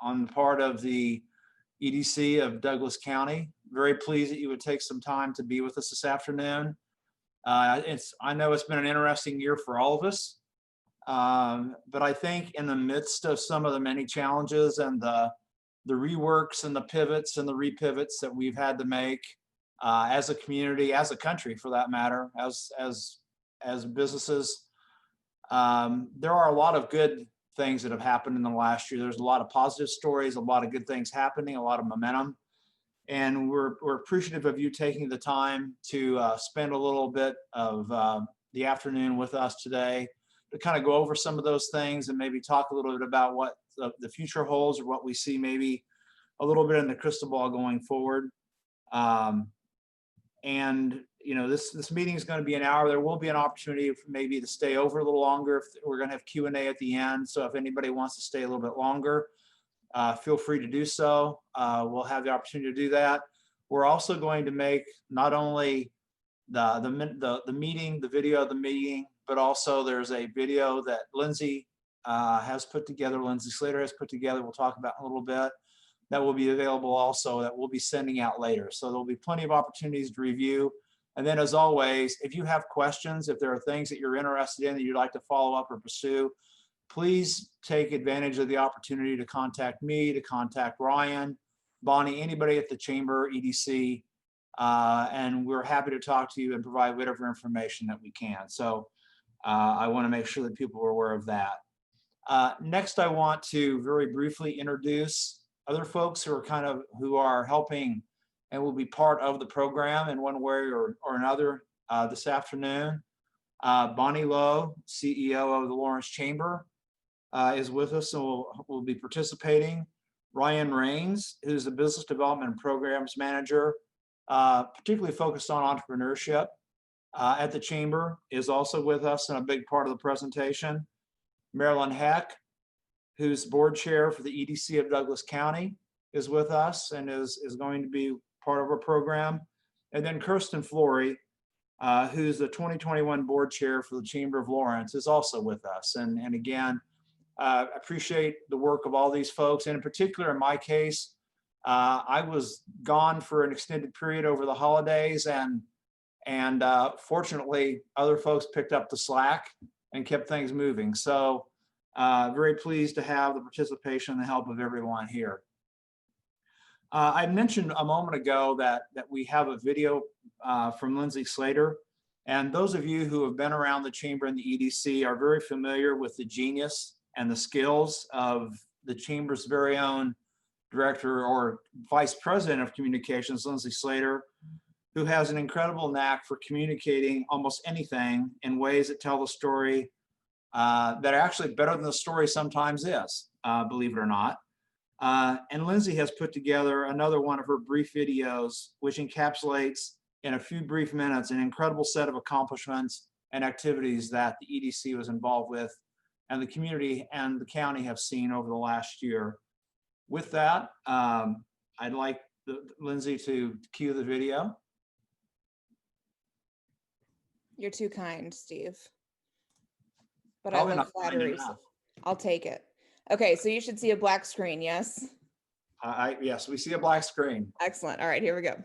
on the part of the EDC of Douglas County. Very pleased that you would take some time to be with us this afternoon. I know it's been an interesting year for all of us, but I think in the midst of some of the many challenges and the reworks and the pivots and the repivots that we've had to make as a community, as a country for that matter, as businesses, there are a lot of good things that have happened in the last year. There's a lot of positive stories, a lot of good things happening, a lot of momentum. And we're appreciative of you taking the time to spend a little bit of the afternoon with us today to kind of go over some of those things and maybe talk a little bit about what the future holds or what we see maybe a little bit in the crystal ball going forward. And you know, this meeting is going to be an hour. There will be an opportunity for maybe to stay over a little longer. If we're going to have Q&A at the end, so if anybody wants to stay a little bit longer, feel free to do so. We'll have the opportunity to do that. We're also going to make not only the meeting, the video of the meeting, but also there's a video that Lindsay has put together, Lindsay Slater has put together, we'll talk about in a little bit, that will be available also, that we'll be sending out later. So there'll be plenty of opportunities to review. And then as always, if you have questions, if there are things that you're interested in that you'd like to follow up or pursue, please take advantage of the opportunity to contact me, to contact Ryan, Bonnie, anybody at the Chamber, EDC, and we're happy to talk to you and provide whatever information that we can. So I want to make sure that people are aware of that. Next, I want to very briefly introduce other folks who are helping and will be part of the program in one way or another this afternoon. Bonnie Lowe, CEO of the Lawrence Chamber, is with us and will be participating. Ryan Rains, who's the Business Development and Programs Manager, particularly focused on entrepreneurship at the Chamber, is also with us and a big part of the presentation. Marilyn Heck, who's Board Chair for the EDC of Douglas County, is with us and is going to be part of our program. And then Kirsten Flory, who's the 2021 Board Chair for the Chamber of Lawrence, is also with us. And again, appreciate the work of all these folks. And in particular, in my case, I was gone for an extended period over the holidays, and fortunately, other folks picked up the slack and kept things moving. So very pleased to have the participation and the help of everyone here. I mentioned a moment ago that we have a video from Lindsay Slater, and those of you who have been around the Chamber and the EDC are very familiar with the genius and the skills of the Chamber's very own Director or Vice President of Communications, Lindsay Slater, who has an incredible knack for communicating almost anything in ways that tell the story that are actually better than the story sometimes is, believe it or not. And Lindsay has put together another one of her brief videos, which encapsulates in a few brief minutes an incredible set of accomplishments and activities that the EDC was involved with and the community and the county have seen over the last year. With that, I'd like Lindsay to cue the video. You're too kind, Steve. But I love flattery. I'll take it. Okay, so you should see a black screen, yes? Yes, we see a black screen. Excellent. All right, here we go.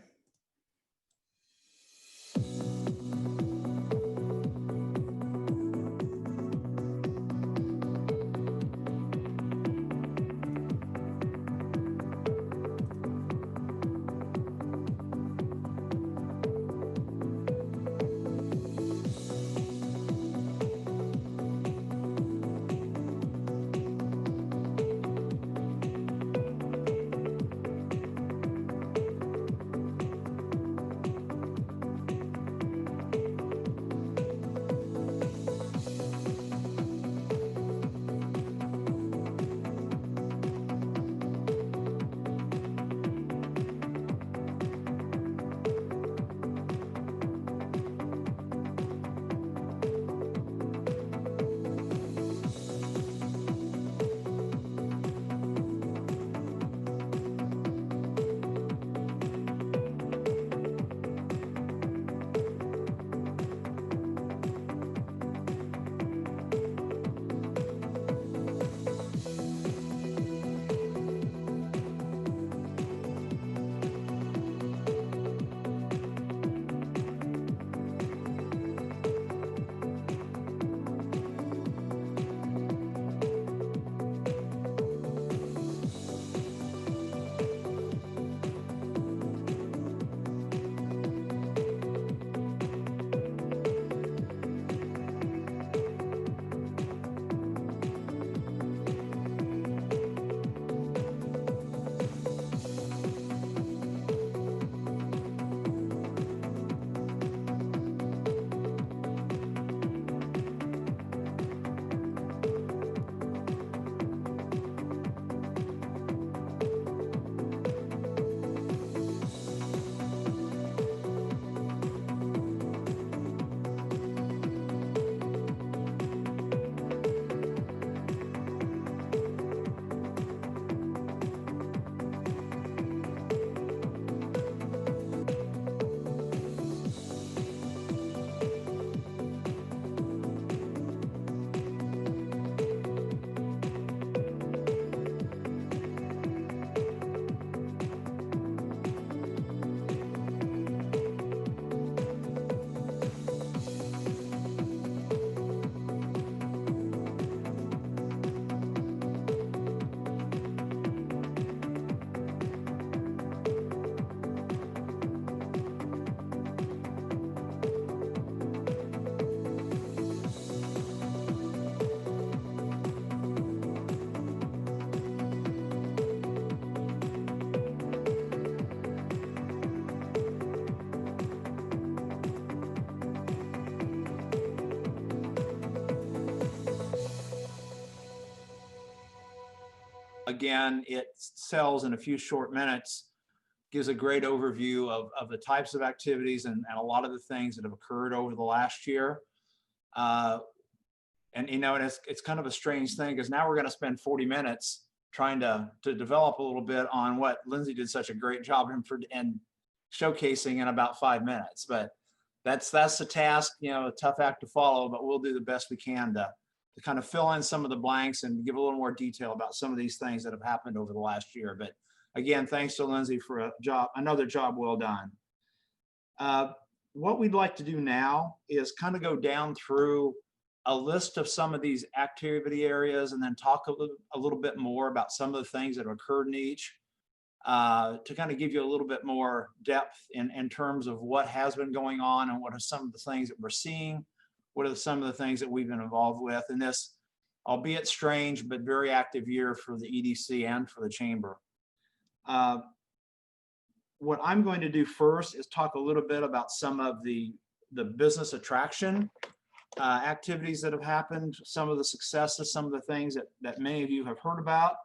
again, it sells in a few short minutes, gives a great overview of the types of activities and a lot of the things that have occurred over the last year. And it's kind of a strange thing because now we're going to spend 40 minutes trying to develop a little bit on what Lindsay did such a great job in showcasing in about 5 minutes. But that's the task, a tough act to follow, but we'll do the best we can to kind of fill in some of the blanks and give a little more detail about some of these things that have happened over the last year. But again, thanks to Lindsay for another job well done. What we'd like to do now is kind of go down through a list of some of these activity areas and then talk a little bit more about some of the things that have occurred in each, to kind of give you a little bit more depth in terms of what has been going on and what are some of the things that we're seeing, what are some of the things that we've been involved with in this, albeit strange, but very active year for the EDC and for the Chamber. What I'm going to do first is talk a little bit about some of the business attraction activities that have happened, some of the successes, some of the things that many of you have heard about,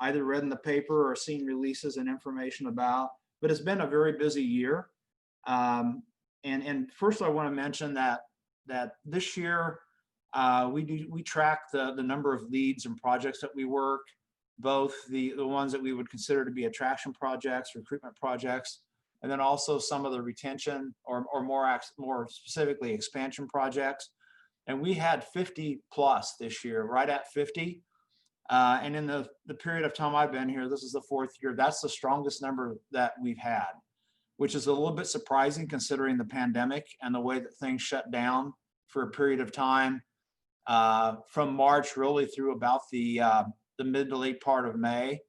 either read in the paper or seen releases and information about, but it's been a very busy year. And first I want to mention that this year we track the number of leads and projects that we work, both the ones that we would consider to be attraction projects, recruitment projects, and then also some of the retention or more specifically expansion projects. And we had 50 plus this year, right at 50. And in the period of time I've been here, this is the 4th year, that's the strongest number that we've had, which is a little bit surprising considering the pandemic and the way that things shut down for a period of time, from March really through about the mid to late part of May.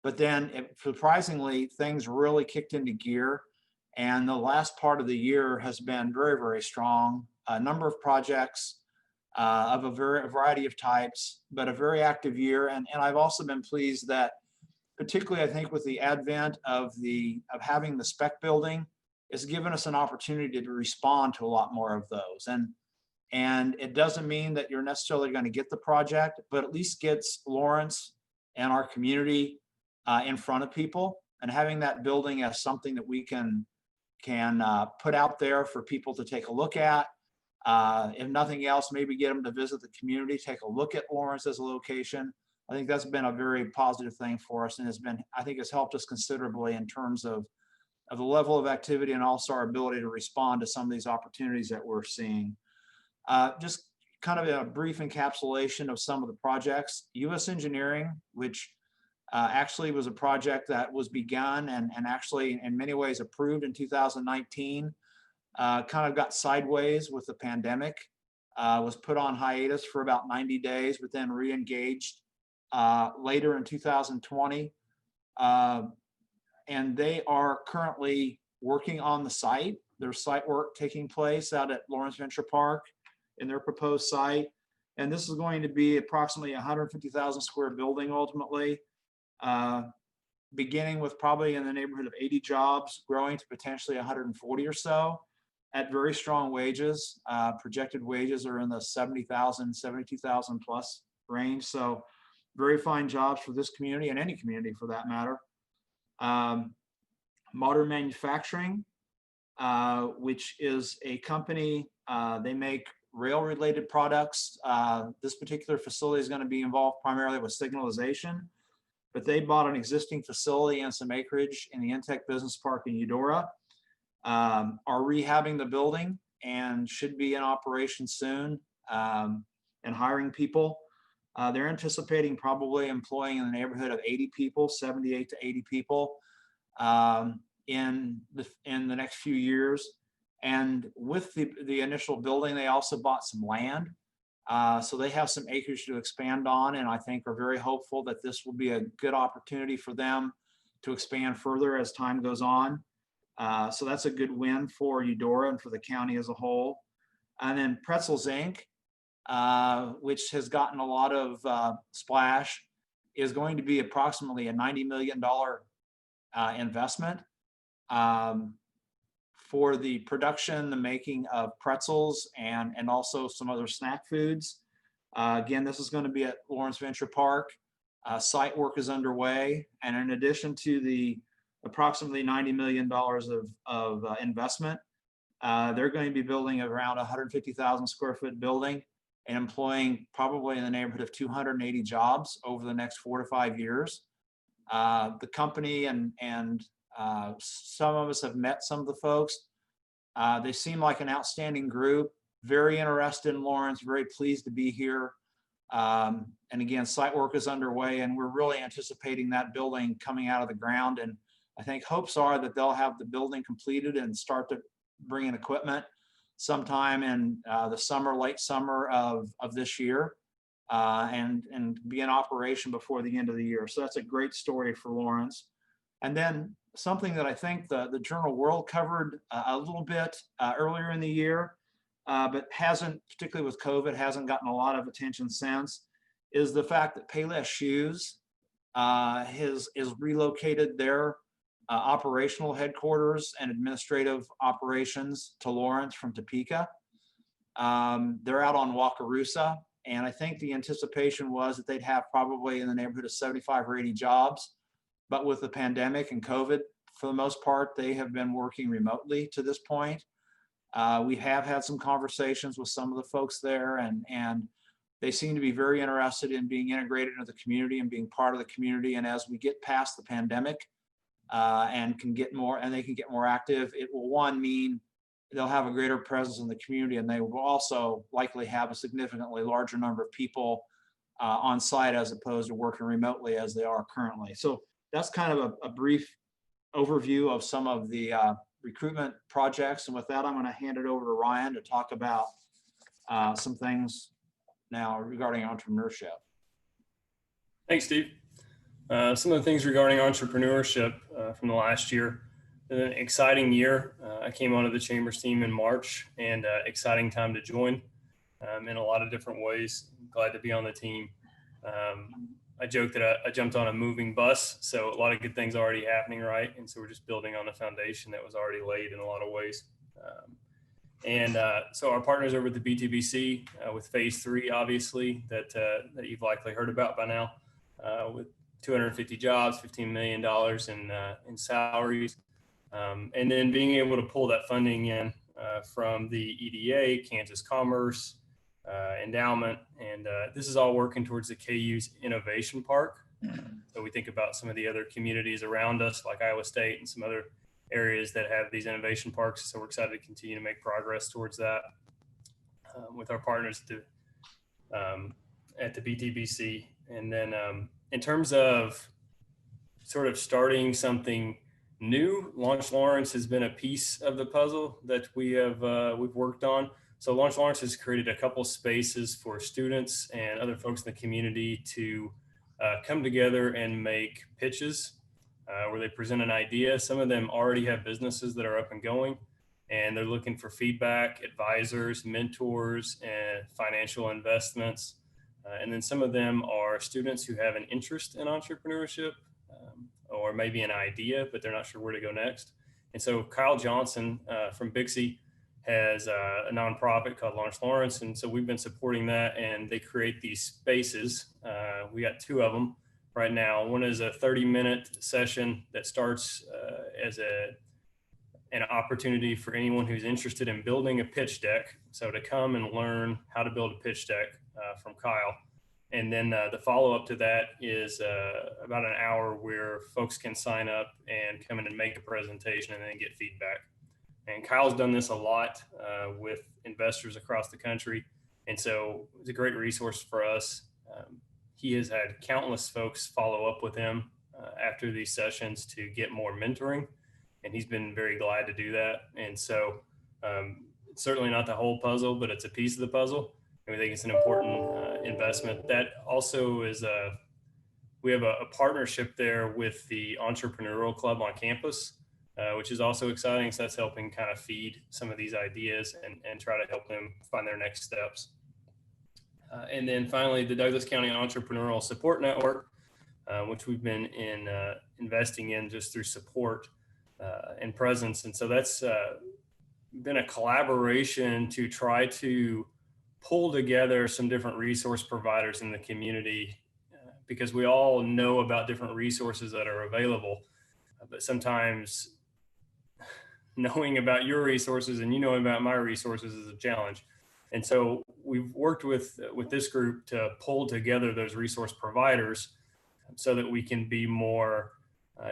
But then surprisingly, things really kicked into gear. And the last part of the year has been very, very strong. A number of projects of a variety of types, but a very active year. And I've also been pleased that, particularly I think with the advent of having the spec building, it's given us an opportunity to respond to a lot more of those. And it doesn't mean that you're necessarily going to get the project, but at least gets Lawrence and our community in front of people, and having that building as something that we can put out there for people to take a look at. If nothing else, maybe get them to visit the community, take a look at Lawrence as a location. I think that's been a very positive thing for us, and I think it's helped us considerably in terms of the level of activity and also our ability to respond to some of these opportunities that we're seeing. Just kind of a brief encapsulation of some of the projects. U.S. Engineering, which actually was a project that was begun and actually in many ways approved in 2019, kind of got sideways with the pandemic, was put on hiatus for about 90 days, but then re-engaged later in 2020. And they are currently working on the site. There's site work taking place out at Lawrence Venture Park in their proposed site. And this is going to be approximately 150,000 square building ultimately, beginning with probably in the neighborhood of 80 jobs, growing to potentially 140 or so at very strong wages. Projected wages are in the 70,000, 72,000 plus range. So very fine jobs for this community and any community for that matter. Modern Manufacturing, which is a company, they make rail related products. This particular facility is going to be involved primarily with signalization, but they bought an existing facility and some acreage in the Intech Business Park in Eudora, are rehabbing the building and should be in operation soon, and hiring people. They're anticipating probably employing in the neighborhood of 80 people, 78 to 80 people in the next few years. And with the initial building, they also bought some land. So they have some acreage to expand on, and I think are very hopeful that this will be a good opportunity for them to expand further as time goes on. So that's a good win for Eudora and for the county as a whole. And then Pretzels Inc., which has gotten a lot of splash, is going to be approximately a $90 million investment for the production, the making of pretzels, and also some other snack foods. Again, this is going to be at Lawrence Venture Park. Site work is underway, and in addition to the approximately $90 million of investment, they're going to be building around 150,000 square foot building and employing probably in the neighborhood of 280 jobs over the next 4 to 5 years. The company and some of us have met some of the folks. They seem like an outstanding group, very interested in Lawrence, very pleased to be here. And again, site work is underway, and we're really anticipating that building coming out of the ground. And I think hopes are that they'll have the building completed and start to bring in equipment sometime in the summer, late summer of this year, and be in operation before the end of the year. So that's a great story for Lawrence. And then something that I think the Journal World covered a little bit earlier in the year, but hasn't, particularly with COVID, hasn't gotten a lot of attention since, is the fact that Payless Shoes is relocated their operational headquarters and administrative operations to Lawrence from Topeka. They're out on Wakarusa, and I think the anticipation was that they'd have probably in the neighborhood of 75 or 80 jobs. But with the pandemic and COVID, for the most part, they have been working remotely to this point. We have had some conversations with some of the folks there, and they seem to be very interested in being integrated into the community and being part of the community. And as we get past the pandemic and they can get more active, it will, one, mean they'll have a greater presence in the community, and they will also likely have a significantly larger number of people on site as opposed to working remotely as they are currently. So that's kind of a brief overview of some of the recruitment projects. And with that, I'm going to hand it over to Ryan to talk about some things now regarding entrepreneurship. Thanks, Steve. Some of the things regarding entrepreneurship from the last year. An exciting year. I came onto the Chambers team in March, and exciting time to join in a lot of different ways. Glad to be on the team. I joke that I jumped on a moving bus, so a lot of good things already happening, right? And so we're just building on the foundation that was already laid in a lot of ways. So our partners over at the BTBC with phase 3, obviously, that you've likely heard about by now, with 250 jobs, $15 million in salaries, and then being able to pull that funding in from the EDA, Kansas Commerce, endowment, and this is all working towards the KU's Innovation Park. So we think about some of the other communities around us, like Iowa State and some other areas that have these innovation parks. So we're excited to continue to make progress towards that with our partners at the BTBC. And then in terms of sort of starting something new, Launch Lawrence has been a piece of the puzzle that we've worked on. So Launch Lawrence has created a couple spaces for students and other folks in the community to come together and make pitches where they present an idea. Some of them already have businesses that are up and going, and they're looking for feedback, advisors, mentors, and financial investments. And then some of them are students who have an interest in entrepreneurship or maybe an idea, but they're not sure where to go next. And so Kyle Johnson from Bixie has a nonprofit called Launch Lawrence. And so we've been supporting that, and they create these spaces. We got 2 of them right now. One is a 30-minute session that starts as an opportunity for anyone who's interested in building a pitch deck. So to come and learn how to build a pitch deck from Kyle. And then the follow-up to that is about an hour where folks can sign up and come in and make a presentation and then get feedback. And Kyle's done this a lot with investors across the country. And so it's a great resource for us. He has had countless folks follow up with him after these sessions to get more mentoring. And he's been very glad to do that. And so it's certainly not the whole puzzle, but it's a piece of the puzzle. And we think it's an important investment. That also is we have a partnership there with the Entrepreneurial Club on campus, which is also exciting. So that's helping kind of feed some of these ideas and try to help them find their next steps. And then finally, the Douglas County Entrepreneurial Support Network, which we've been investing in just through support and presence. And so that's been a collaboration to try to pull together some different resource providers in the community, because we all know about different resources that are available, but sometimes knowing about your resources and knowing about my resources is a challenge. And so we've worked with this group to pull together those resource providers so that we can be more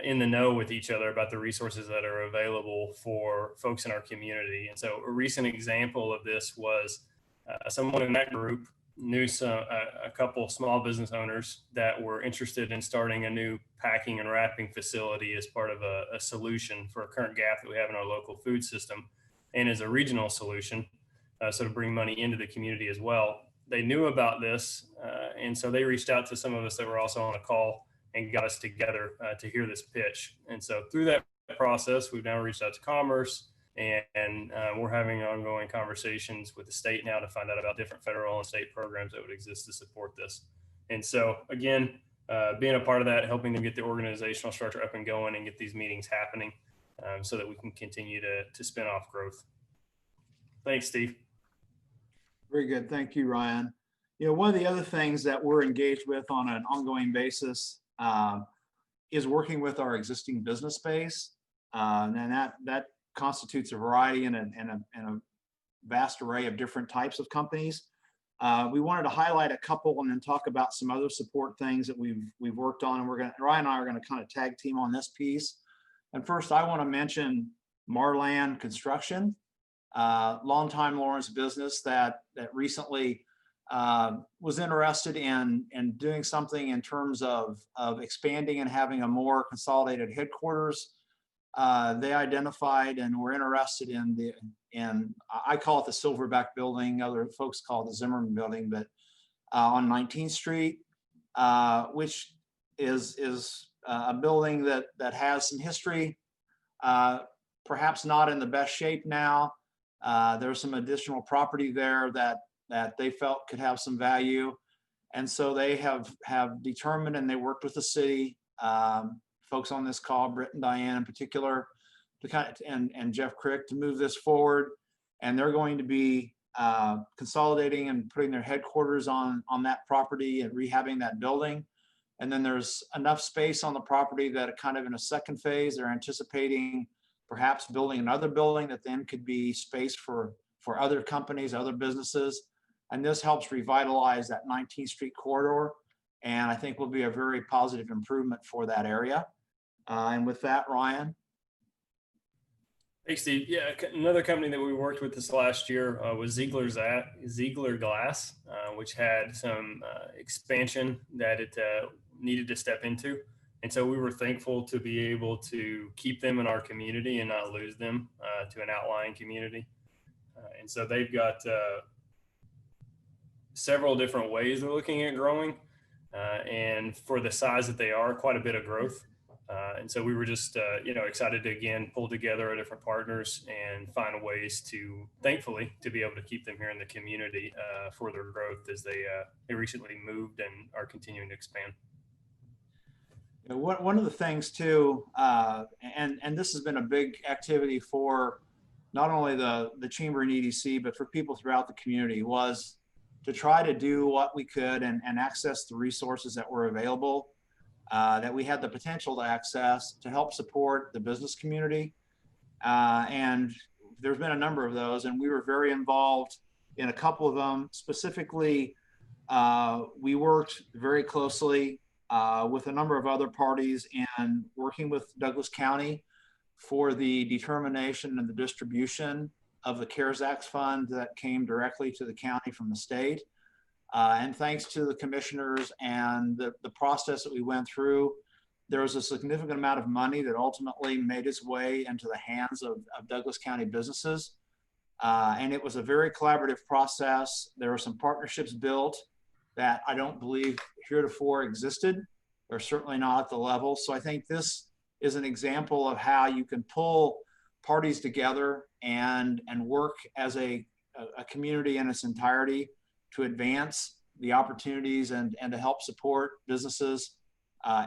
in the know with each other about the resources that are available for folks in our community. And so a recent example of this was someone in that group knew a couple small business owners that were interested in starting a new packing and wrapping facility as part of a solution for a current gap that we have in our local food system, and as a regional solution, so to bring money into the community as well. They knew about this, and so they reached out to some of us that were also on a call and got us together to hear this pitch. And so through that process, we've now reached out to Commerce, and we're having ongoing conversations with the state now to find out about different federal and state programs that would exist to support this. And so again, being a part of that, helping them get the organizational structure up and going and get these meetings happening so that we can continue to spin off growth. Thanks, Steve. Very good. Thank you, Ryan. One of the other things that we're engaged with on an ongoing basis is working with our existing business base. And that constitutes a variety and a vast array of different types of companies. We wanted to highlight a couple and then talk about some other support things that we've worked on. And Ryan and I are going to kind of tag team on this piece. And first, I want to mention Marland Construction, longtime Lawrence business that recently was interested in doing something in terms of expanding and having a more consolidated headquarters. They identified and were interested in I call it the Silverback building, other folks call it the Zimmerman building, but on 19th Street, which is a building that has some history, perhaps not in the best shape now. There's some additional property there that they felt could have some value. And so they have determined, and they worked with the city, folks on this call, Britt and Diane in particular, to and Jeff Crick, to move this forward. And they're going to be consolidating and putting their headquarters on that property and rehabbing that building. And then there's enough space on the property that kind of in a second phase, they're anticipating perhaps building another building that then could be space for other companies, other businesses. And this helps revitalize that 19th Street corridor. And I think will be a very positive improvement for that area. And with that, Ryan. Thanks, Steve. Yeah, another company that we worked with this last year was Ziegler Glass, which had some expansion that it needed to step into. And so we were thankful to be able to keep them in our community and not lose them to an outlying community. And so they've got several different ways they're looking at growing. And for the size that they are, quite a bit of growth. And so we were just, excited to, again, pull together our different partners and find ways to, thankfully, to be able to keep them here in the community for their growth as they recently moved and are continuing to expand. One of the things too, and this has been a big activity for not only the Chamber and EDC, but for people throughout the community, was to try to do what we could and access the resources that were available, that we had the potential to access to help support the business community. And there's been a number of those, and we were very involved in a couple of them. Specifically, we worked very closely with a number of other parties and working with Douglas County for the determination and the distribution of the CARES Act fund that came directly to the county from the state. And thanks to the commissioners and the process that we went through, there was a significant amount of money that ultimately made its way into the hands of Douglas County businesses. And it was a very collaborative process. There were some partnerships built that I don't believe heretofore existed, or certainly not at the level. So I think this is an example of how you can pull parties together and work as a community in its entirety to advance the opportunities and to help support businesses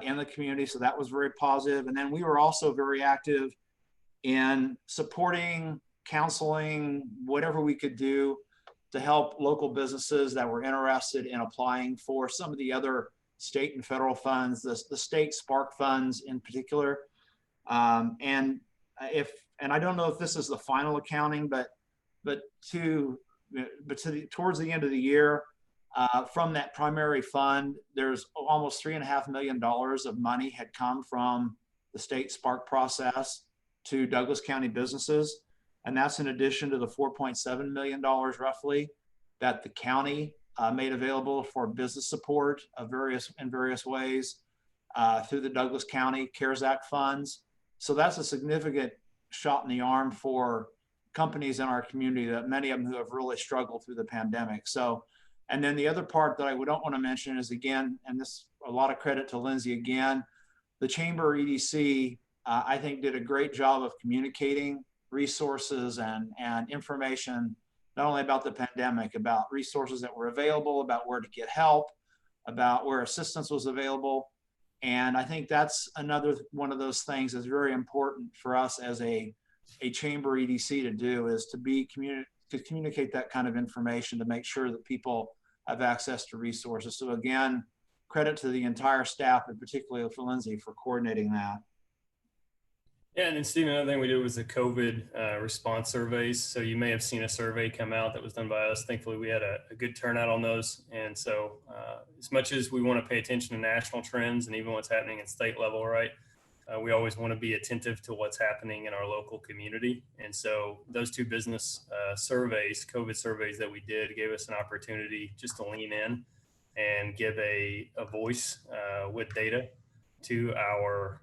in the community. So that was very positive. And then we were also very active in supporting, counseling, whatever we could do to help local businesses that were interested in applying for some of the other state and federal funds, the state spark funds in particular. And I don't know if this is the final accounting, but towards the end of the year, from that primary fund, there's almost $3.5 million of money had come from the state spark process to Douglas County businesses. And that's in addition to the $4.7 million roughly that the county made available for business support of in various ways through the Douglas County CARES Act funds. So that's a significant shot in the arm for companies in our community, that many of them who have really struggled through the pandemic. So, and then the other part that I don't want to mention is, again, and this a lot of credit to Lindsay again, the Chamber EDC, I think, did a great job of communicating resources and information, not only about the pandemic, about resources that were available, about where to get help, about where assistance was available. And I think that's another one of those things that's very important for us as a Chamber EDC to do, is to communicate that kind of information to make sure that people have access to resources. So again, credit to the entire staff, and particularly for Lindsay for coordinating that. Yeah, and then Stephen, another thing we did was the COVID response surveys. So you may have seen a survey come out that was done by us. Thankfully, we had a good turnout on those. And so as much as we want to pay attention to national trends and even what's happening at state level, right, we always want to be attentive to what's happening in our local community. And so those two business surveys, COVID surveys that we did, gave us an opportunity just to lean in and give a voice with data to our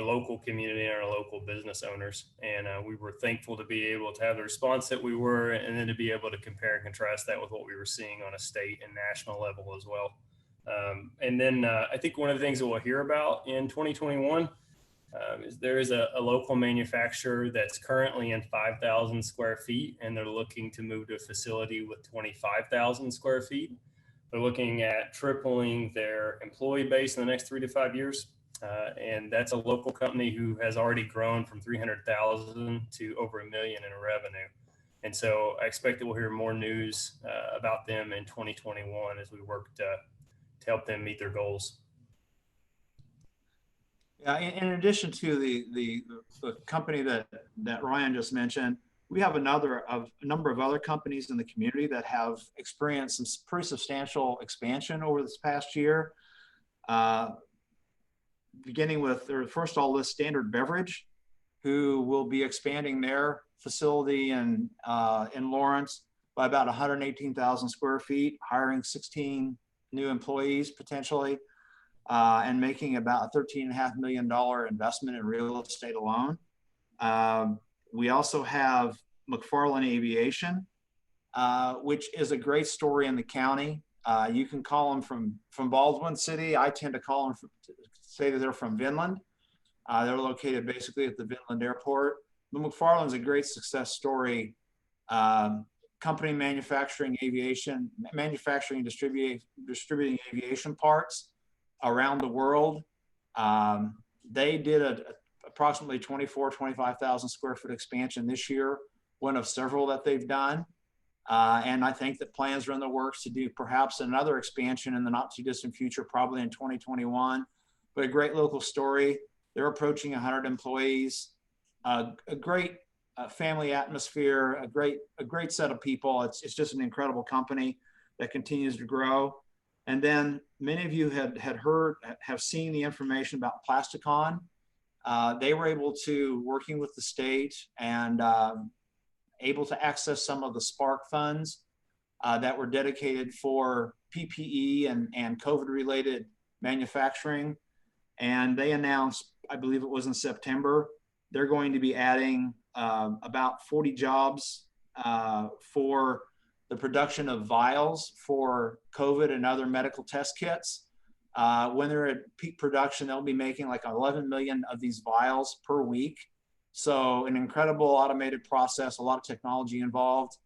local community and our local business owners. And we were thankful to be able to have the response that we were, and then to be able to compare and contrast that with what we were seeing on a state and national level as well. And then I think one of the things that we'll hear about in 2021 is there is a local manufacturer that's currently in 5,000 square feet, and they're looking to move to a facility with 25,000 square feet. They're looking at tripling their employee base in the next 3 to 5 years. And that's a local company who has already grown from 300,000 to over $1 million in revenue. And so I expect that we'll hear more news about them in 2021 as we work to help them meet their goals. Yeah, in addition to the company that Ryan just mentioned, we have a number of other companies in the community that have experienced some pretty substantial expansion over this past year. Beginning with, first I'll list Standard Beverage, who will be expanding their facility in Lawrence by about 118,000 square feet, hiring 16 new employees potentially, and making about a $13.5 million investment in real estate alone. We also have Mcfarland Aviation, which is a great story in the county. You can call them from Baldwin City. I tend to say that they're from Vinland. They're located basically at the Vinland Airport. But Mcfarland's a great success story. Company manufacturing and distributing aviation parts around the world. They did approximately 25,000 square foot expansion this year, one of several that they've done. And I think that plans are in the works to do perhaps another expansion in the not too distant future, probably in 2021. But a great local story. They're approaching 100 employees, a great family atmosphere, a great set of people. It's just an incredible company that continues to grow. And then many of you have seen the information about Plasticon. They were able to, working with the state and able to access some of the Spark funds that were dedicated for PPE and COVID-related manufacturing. And they announced, I believe it was in September, they're going to be adding about 40 jobs for the production of vials for COVID and other medical test kits. When they're at peak production, they'll be making like 11 million of these vials per week. So an incredible automated process, a lot of technology involved.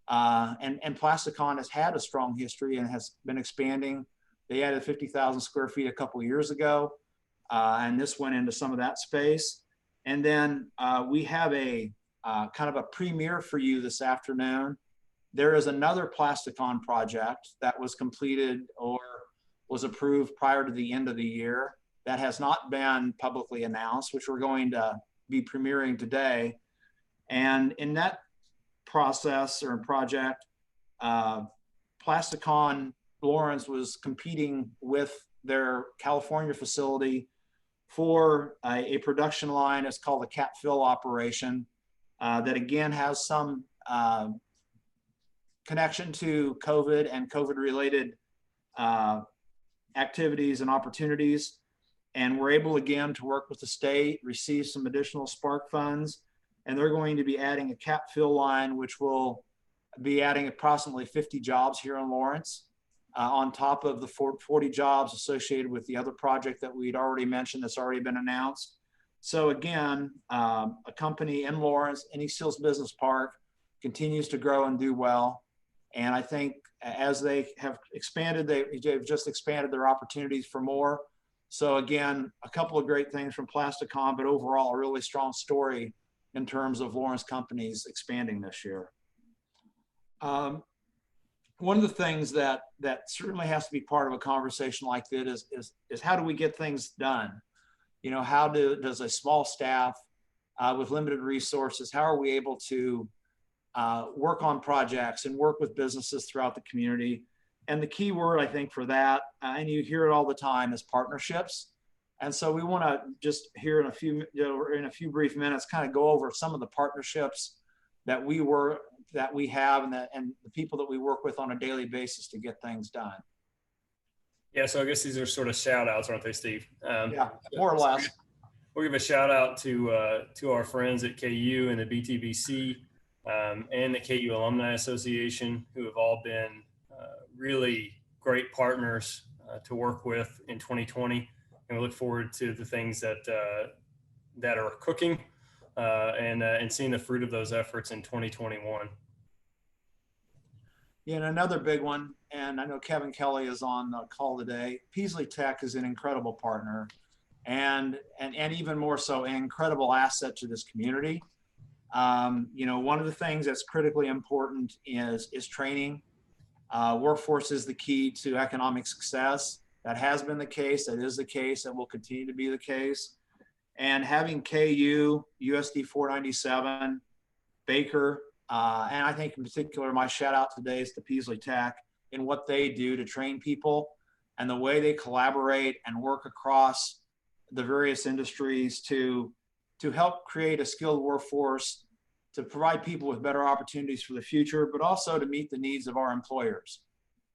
And Plasticon has had a strong history and has been expanding. They added 50,000 square feet a couple of years ago. And this went into some of that space. And then we have a kind of a premiere for you this afternoon. There is another Plasticon project that was completed or was approved prior to the end of the year. That has not been publicly announced, which we're going to be premiering today. And in that process or project, Plasticon Lawrence was competing with their California facility for a production line. It's called the cap fill operation that again has some connection to COVID and COVID related activities and opportunities. And we're able again to work with the state, receive some additional Spark funds, and they're going to be adding a cap fill line, which will be adding approximately 50 jobs here in Lawrence, on top of the 40 jobs associated with the other project that we'd already mentioned that's already been announced. So again, a company in Lawrence, in East Hills Business Park, continues to grow and do well. And I think as they have expanded, they've just expanded their opportunities for more. So again, a couple of great things from Plasticon, but overall a really strong story in terms of Lawrence companies expanding this year. One of the things that certainly has to be part of a conversation like this is how do we get things done? You know, how does a small staff with limited resources, how are we able to work on projects and work with businesses throughout the community? And the key word, I think, for that, and you hear it all the time, is partnerships. And so we want to just here in a few brief minutes, kind of go over some of the partnerships that we have and the people that we work with on a daily basis to get things done. Yeah, so I guess these are sort of shout outs, aren't they, Steve? Yeah, more or less. We'll give a shout out to our friends at KU and the BTVC and the KU Alumni Association, who have all been really great partners to work with in 2020. And we look forward to the things that are cooking and seeing the fruit of those efforts in 2021. Yeah, and another big one, and I know Kevin Kelly is on the call today. Peasley Tech is an incredible partner, and even more so, an incredible asset to this community. You know, one of the things that's critically important is training. Workforce is the key to economic success. That has been the case. That is the case. That will continue to be the case. And having KU, USD 497, Baker, and I think in particular, my shout out today is to Peasley Tech in what they do to train people and the way they collaborate and work across the various industries to help create a skilled workforce, to provide people with better opportunities for the future, but also to meet the needs of our employers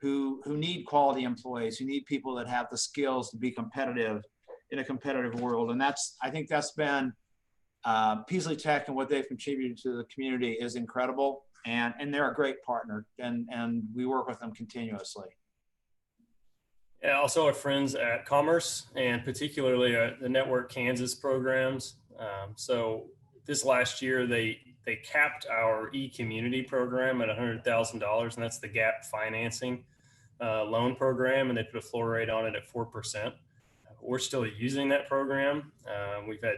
who need quality employees, who need people that have the skills to be competitive in a competitive world. And I think that's been Peasley Tech, and what they've contributed to the community is incredible. And they're a great partner, and we work with them continuously. Yeah, also our friends at Commerce, and particularly the Network Kansas programs. So this last year, they capped our e-community program at $100,000, and that's the gap financing loan program, and they put a floor rate on it at 4%. We're still using that program. We've had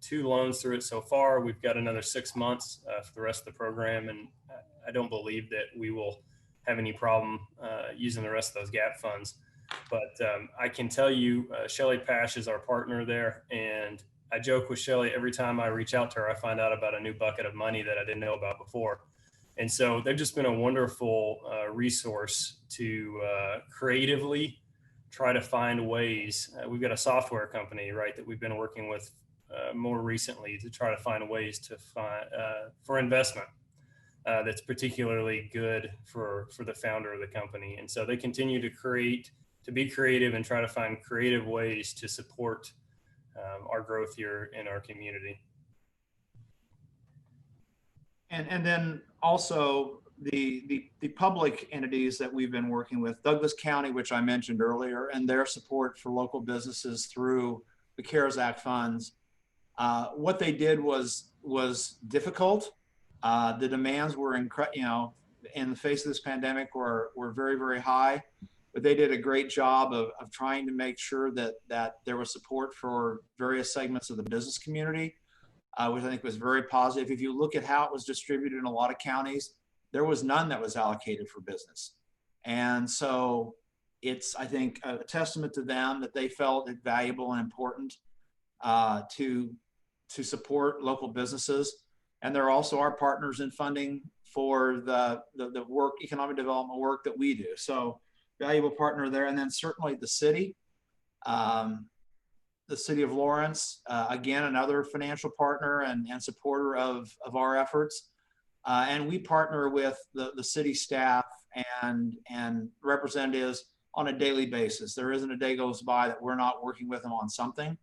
2 loans through it so far. We've got another 6 months for the rest of the program, and I don't believe that we will have any problem using the rest of those gap funds. But I can tell you, Shelly Pash is our partner there, and I joke with Shelly every time I reach out to her, I find out about a new bucket of money that I didn't know about before. And so they've just been a wonderful resource to creatively try to find ways. We've got a software company, right, that we've been working with more recently to try to find ways to find for investment that's particularly good for the founder of the company. And so they continue to be creative and try to find creative ways to support our growth here in our community. And then also the public entities that we've been working with, Douglas County, which I mentioned earlier, and their support for local businesses through the CARES Act funds. What they did was difficult. The demands were in the face of this pandemic were very, very high, but they did a great job of trying to make sure that there was support for various segments of the business community, which I think was very positive. If you look at how it was distributed in a lot of counties, there was none that was allocated for business. And so it's, I think, a testament to them that they felt it valuable and important to support local businesses. And they're also our partners in funding for the work, economic development work that we do. So valuable partner there. And then certainly the city of Lawrence, again, another financial partner and supporter of our efforts. And we partner with the city staff and representatives on a daily basis. There isn't a day goes by that we're not working with them on something.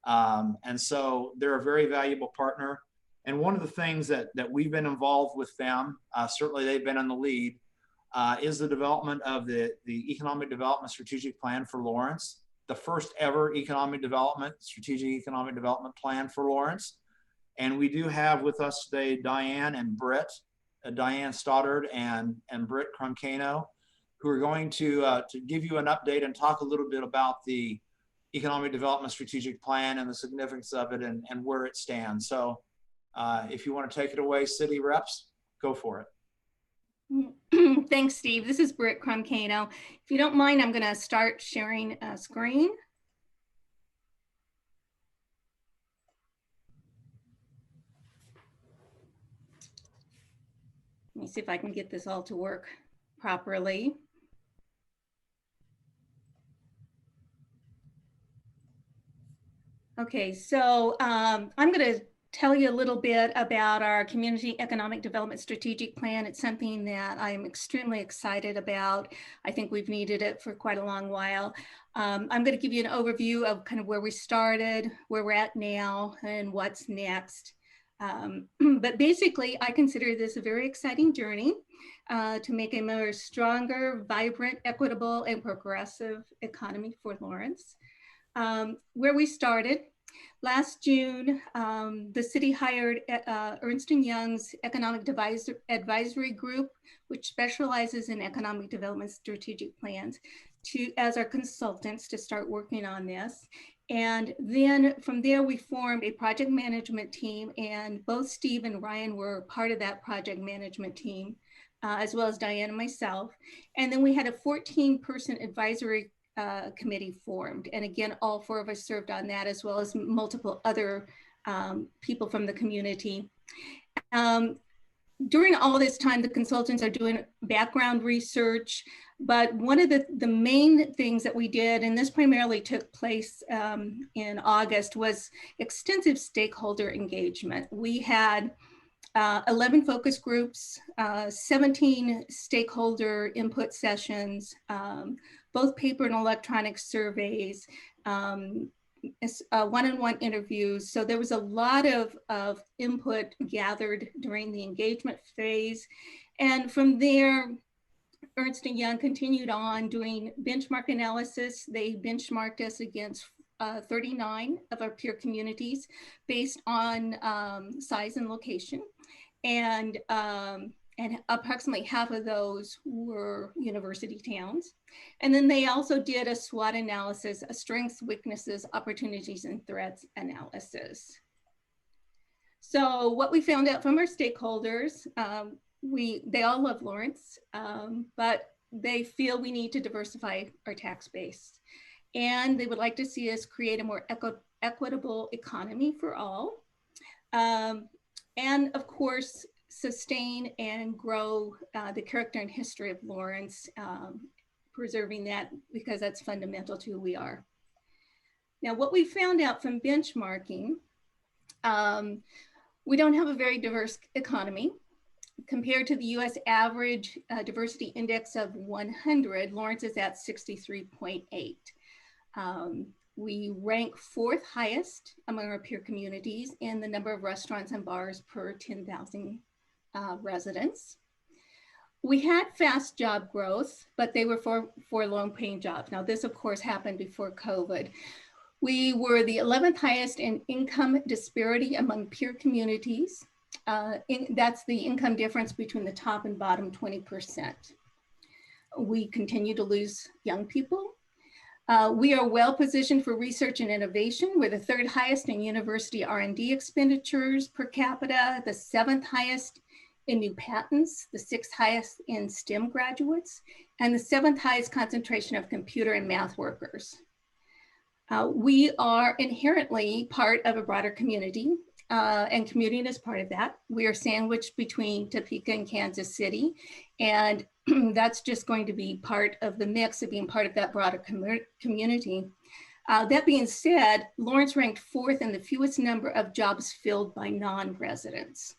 And so they're a very valuable partner. And one of the things that we've been involved with them, certainly they've been in the lead, is the development of the Economic Development Strategic Plan for Lawrence, the first ever strategic economic development plan for Lawrence. And we do have with us today Diane and Britt, Diane Stoddard and Britt Croncano, who are going to give you an update and talk a little bit about the Economic Development Strategic Plan and the significance of it and where it stands. So if you want to take it away, city reps, go for it. Thanks, Steve. This is Britt Croncano. If you don't mind, I'm going to start sharing a screen. Let me see if I can get this all to work properly. Okay, so I'm going to tell you a little bit about our Community Economic Development Strategic Plan. It's something that I'm extremely excited about. I think we've needed it for quite a long while. I'm going to give you an overview of kind of where we started, where we're at now, and what's next. But basically, I consider this a very exciting journey to make a more stronger, vibrant, equitable, and progressive economy for Lawrence. Where we started, last June, the city hired Ernst & Young's Economic Advisory Group, which specializes in economic development strategic plans, as our consultants to start working on this. And then from there, we formed a project management team, and both Steve and Ryan were part of that project management team, as well as Diane and myself. And then we had a 14-person advisory committee formed. And again, all four of us served on that, as well as multiple other people from the community. During all this time, the consultants are doing background research, but one of the main things that we did, and this primarily took place in August, was extensive stakeholder engagement. We had 11 focus groups, 17 stakeholder input sessions, both paper and electronic surveys, one-on-one interviews. So there was a lot of input gathered during the engagement phase. And from there, Ernst & Young continued on doing benchmark analysis. They benchmarked us against 39 of our peer communities based on size and location. And approximately half of those were university towns. And then they also did a SWOT analysis, a strengths, weaknesses, opportunities, and threats analysis. So what we found out from our stakeholders, they all love Lawrence, but they feel we need to diversify our tax base. And they would like to see us create a more equitable economy for all. And of course, sustain and grow the character and history of Lawrence, preserving that because that's fundamental to who we are. Now, what we found out from benchmarking, we don't have a very diverse economy. Compared to the US average diversity index of 100, Lawrence is at 63.8. We rank 4th highest among our peer communities in the number of restaurants and bars per 10,000 residents. We had fast job growth, but they were for low-paying jobs. Now, this, of course, happened before COVID. We were the 11th highest in income disparity among peer communities. That's the income difference between the top and bottom 20%. We continue to lose young people. We are well positioned for research and innovation. We're the 3rd highest in university R&D expenditures per capita, the 7th highest in new patents, the 6th highest in STEM graduates, and the 7th highest concentration of computer and math workers. We are inherently part of a broader community, and commuting is part of that. We are sandwiched between Topeka and Kansas City, and that's just going to be part of the mix of being part of that broader community. That being said, Lawrence ranked 4th in the fewest number of jobs filled by non-residents.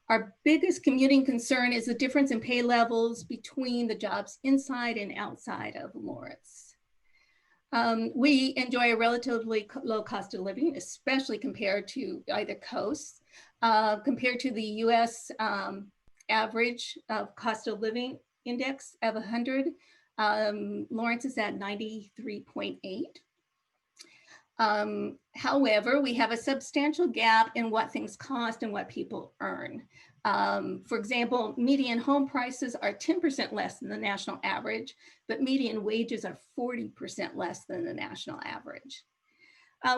Our biggest commuting concern is the difference in pay levels between the jobs inside and outside of Lawrence. We enjoy a relatively low cost of living, especially compared to either coasts. Compared to the US average of cost of living index of 100, Lawrence is at 93.8. However, we have a substantial gap in what things cost and what people earn. For example, median home prices are 10% less than the national average, but median wages are 40% less than the national average.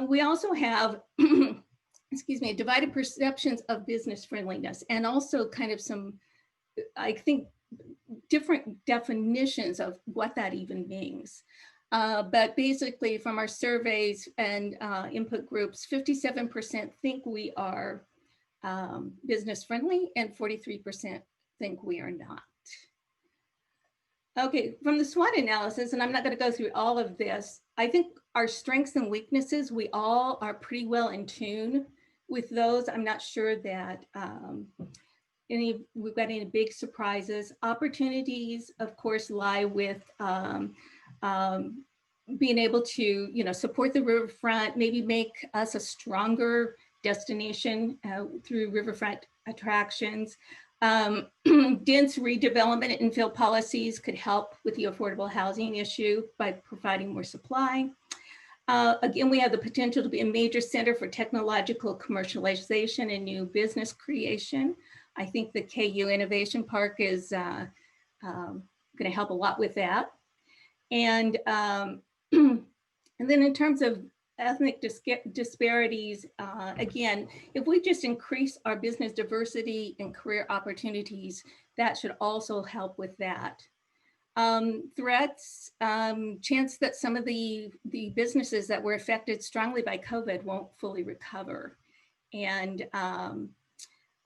We also have, excuse me, divided perceptions of business friendliness, and also kind of some, I think, different definitions of what that even means. But basically from our surveys and input groups, 57% think we are business friendly and 43% think we are not. Okay, from the SWOT analysis, and I'm not going to go through all of this, I think our strengths and weaknesses, we all are pretty well in tune with those. I'm not sure that we've got any big surprises. Opportunities, of course, lie with being able to, support the riverfront, maybe make us a stronger destination through riverfront attractions. Dense redevelopment and infill policies could help with the affordable housing issue by providing more supply. Again, we have the potential to be a major center for technological commercialization and new business creation. I think the KU Innovation Park is going to help a lot with that. And then in terms of ethnic disparities, again, if we just increase our business diversity and career opportunities, that should also help with that. Threats, chance that some of the businesses that were affected strongly by COVID won't fully recover. And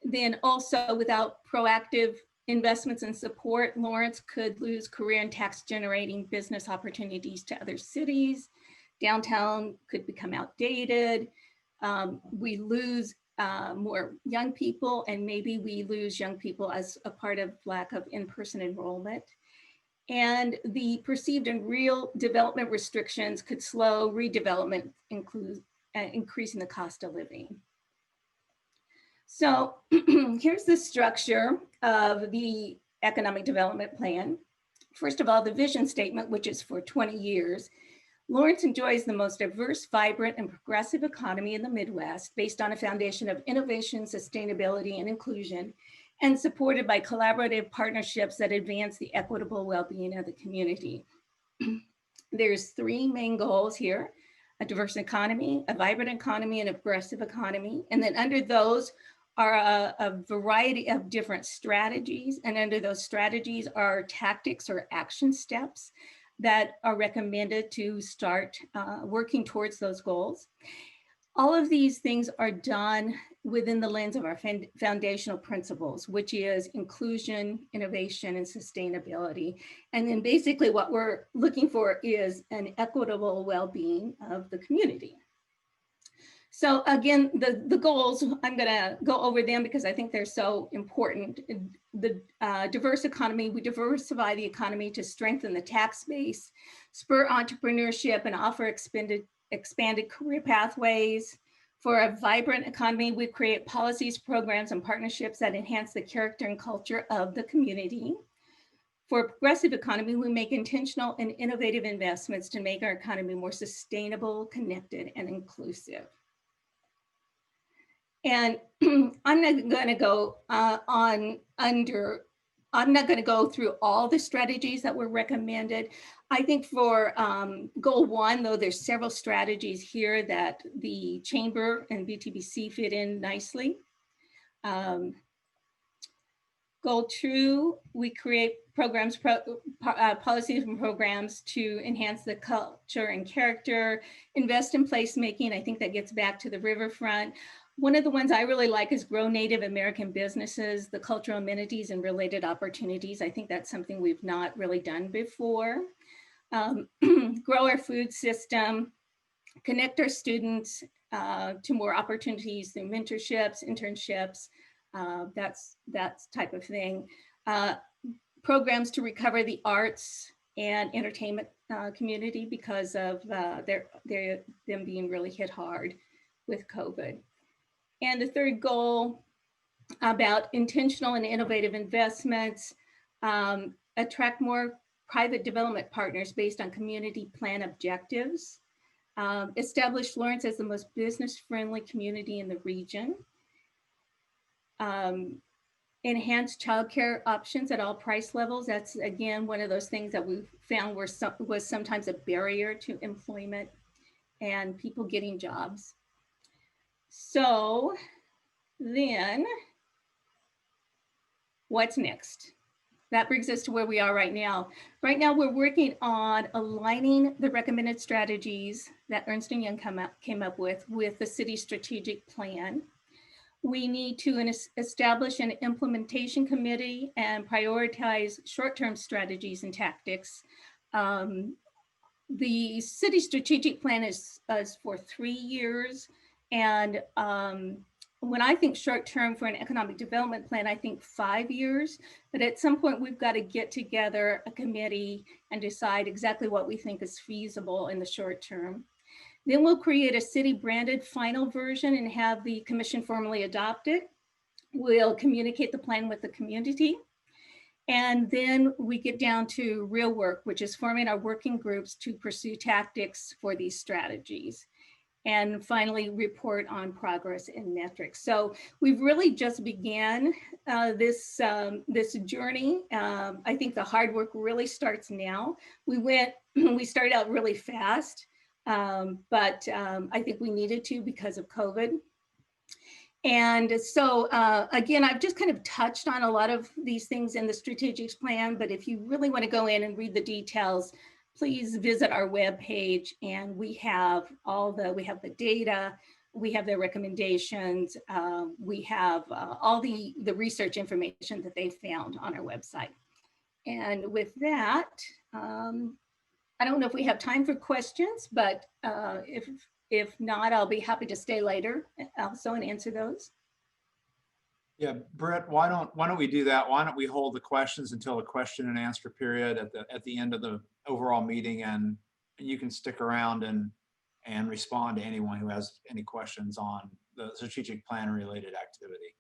then also without proactive investments and support, Lawrence could lose career and tax generating business opportunities to other cities. Downtown could become outdated. We lose more young people, and maybe we lose young people as a part of lack of in-person enrollment. And the perceived and real development restrictions could slow redevelopment, increasing the cost of living. So here's the structure of the economic development plan. First of all, the vision statement, which is for 20 years. Lawrence enjoys the most diverse, vibrant, and progressive economy in the Midwest based on a foundation of innovation, sustainability, and inclusion, and supported by collaborative partnerships that advance the equitable well-being of the community. There's 3 main goals here: a diverse economy, a vibrant economy, and a progressive economy. And then under those are a variety of different strategies. And under those strategies are tactics or action steps that are recommended to start working towards those goals. All of these things are done within the lens of our foundational principles, which is inclusion, innovation, and sustainability. And then basically what we're looking for is an equitable well-being of the community. So again, the goals, I'm gonna go over them because I think they're so important. The diverse economy, we diversify the economy to strengthen the tax base, spur entrepreneurship, and offer expanded career pathways. For a vibrant economy, we create policies, programs, and partnerships that enhance the character and culture of the community. For a progressive economy, we make intentional and innovative investments to make our economy more sustainable, connected, and inclusive. And I'm not going to go I'm not going to go through all the strategies that were recommended. I think for goal 1, though, there's several strategies here that the Chamber and BTBC fit in nicely. Goal 2, we create programs, policies and programs to enhance the culture and character, invest in placemaking. I think that gets back to the riverfront. One of the ones I really like is grow Native American businesses, the cultural amenities and related opportunities. I think that's something we've not really done before. Grow our food system, connect our students to more opportunities through mentorships, internships, that's type of thing. Programs to recover the arts and entertainment community because of them being really hit hard with COVID. And the third goal about intentional and innovative investments, attract more private development partners based on community plan objectives, establish Lawrence as the most business-friendly community in the region, enhance childcare options at all price levels. That's again one of those things that we found was sometimes a barrier to employment and people getting jobs. So then what's next? That brings us to where we are right now. Right now, we're working on aligning the recommended strategies that Ernst & Young came up with the city strategic plan. We need to establish an implementation committee and prioritize short-term strategies and tactics. The city strategic plan is for 3 years. And when I think short-term for an economic development plan, I think 5 years. But at some point, we've got to get together a committee and decide exactly what we think is feasible in the short term. Then we'll create a city branded final version and have the commission formally adopt it. We'll communicate the plan with the community. And then we get down to real work, which is forming our working groups to pursue tactics for these strategies. And finally, report on progress and metrics. So we've really just began this journey. I think the hard work really starts now. We started out really fast. But I think we needed to because of COVID. And so again, I've just kind of touched on a lot of these things in the strategic plan, but if you really want to go in and read the details, please visit our webpage, and we have the data, we have their recommendations, we have all the research information that they found on our website. And with that, I don't know if we have time for questions, but if not, I'll be happy to stay later also and answer those. Yeah, Britt, why don't we do that? Why don't we hold the questions until the question and answer period at the end of the overall meeting, and you can stick around and respond to anyone who has any questions on the strategic plan related activity.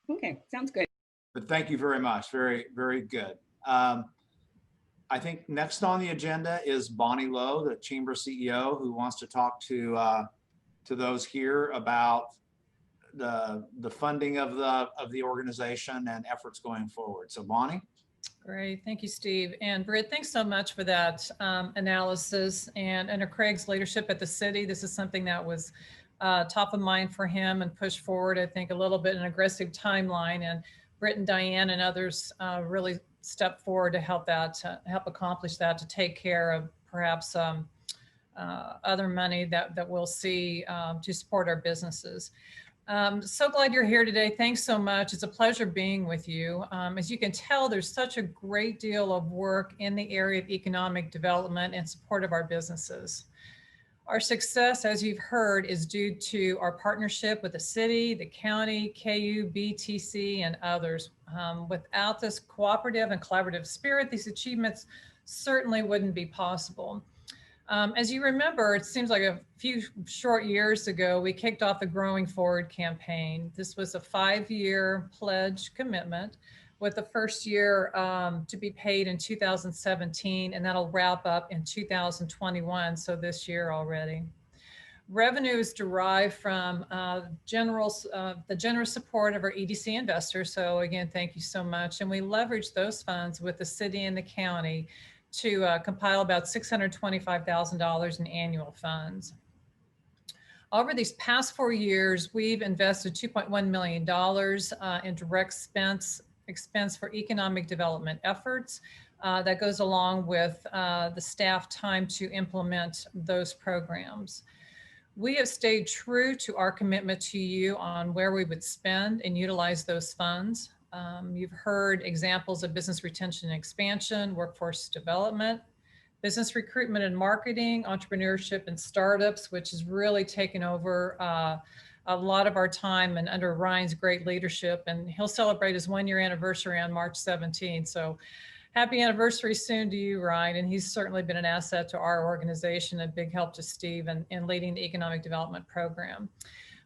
Okay, sounds good. But thank you very much. Very, very good. I think next on the agenda is Bonnie Lowe, the Chamber CEO, who wants to talk to those here about the funding of the organization and efforts going forward. So Bonnie. Great, thank you, Steve. And Britt, thanks so much for that analysis and under Craig's leadership at the city. This is something that was top of mind for him and pushed forward, I think, a little bit an aggressive timeline. And Britt and Diane and others really stepped forward to help accomplish that, to take care of perhaps other money that we'll see to support our businesses. So glad you're here today. Thanks so much. It's a pleasure being with you. As you can tell, there's such a great deal of work in the area of economic development and support of our businesses. Our success, as you've heard, is due to our partnership with the city, the county, KU, BTC, and others. Without this cooperative and collaborative spirit, these achievements certainly wouldn't be possible. As you remember, it seems like a few short years ago, we kicked off the Growing Forward campaign. This was a 5-year pledge commitment with the first year to be paid in 2017, and that'll wrap up in 2021, so this year already. Revenue is derived from the generous support of our EDC investors. So again, thank you so much. And we leverage those funds with the city and the county to compile about $625,000 in annual funds. Over these past 4 years, we've invested $2.1 million in direct expense for economic development efforts. That goes along with the staff time to implement those programs. We have stayed true to our commitment to you on where we would spend and utilize those funds. You've heard examples of business retention and expansion, workforce development, business recruitment and marketing, entrepreneurship and startups, which has really taken over a lot of our time and under Ryan's great leadership. And he'll celebrate his 1-year anniversary on March 17th. So happy anniversary soon to you, Ryan. And he's certainly been an asset to our organization, a big help to Steve in leading the economic development program.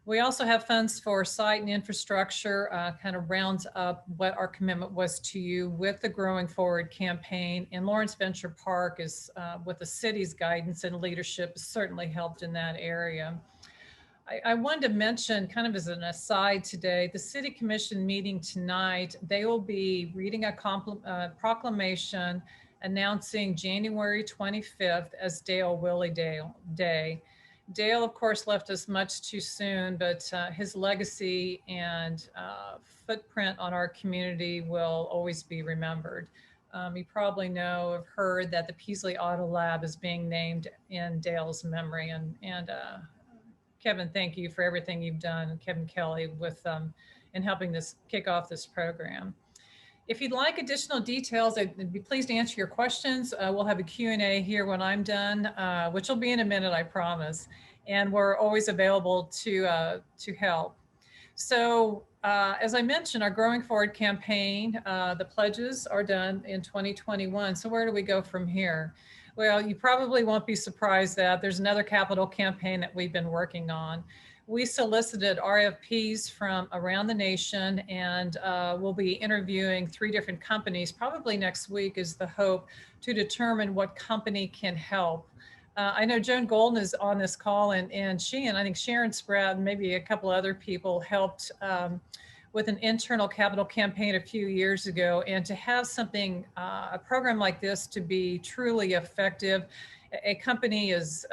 We also have funds for site and infrastructure, kind of rounds up what our commitment was to you with the Growing Forward campaign. And Lawrence Venture Park is, with the city's guidance and leadership, has certainly helped in that area. I wanted to mention, kind of as an aside today, the City Commission meeting tonight, they will be reading a proclamation announcing January 25th as Dale Willie Dale Day. Dale, of course, left us much too soon, but his legacy and footprint on our community will always be remembered. You probably know, have heard that the Peasley Auto Lab is being named in Dale's memory. And Kevin, thank you for everything you've done, Kevin Kelly, with in helping this kick off this program. If you'd like additional details, I'd be pleased to answer your questions. We'll have a Q&A here when I'm done, which will be in a minute, I promise. And we're always available to help. So as I mentioned, our Growing Forward campaign, the pledges are done in 2021. So where do we go from here? Well, you probably won't be surprised that there's another capital campaign that we've been working on. We solicited RFPs from around the nation, and we'll be interviewing 3 different companies. Probably next week is the hope, to determine what company can help. I know Joan Golden is on this call, and she and I think Sharon Spratt and maybe a couple other people helped with an internal capital campaign a few years ago. And to have something, a program like this, to be truly effective, a company is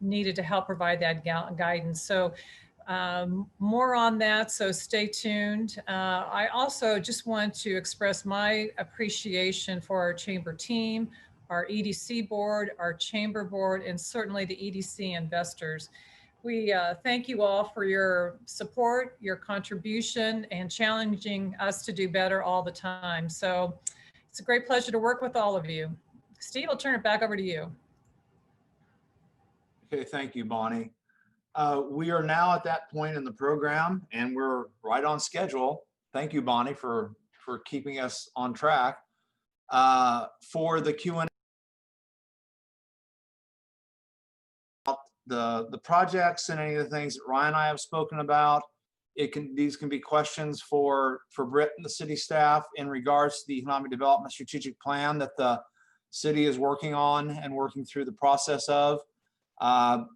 needed to help provide that guidance. So more on that, so stay tuned. I also just want to express my appreciation for our chamber team, our EDC board, our chamber board, and certainly the EDC investors. We thank you all for your support, your contribution, and challenging us to do better all the time. So it's a great pleasure to work with all of you. Steve, I'll turn it back over to you. Okay, thank you, Bonnie. We are now at that point in the program, and we're right on schedule. Thank you, Bonnie, for keeping us on track. For the Q&A, the projects and any of the things that Ryan and I have spoken about, these can be questions for Britt and the city staff in regards to the economic development strategic plan that the city is working on and working through the process of. To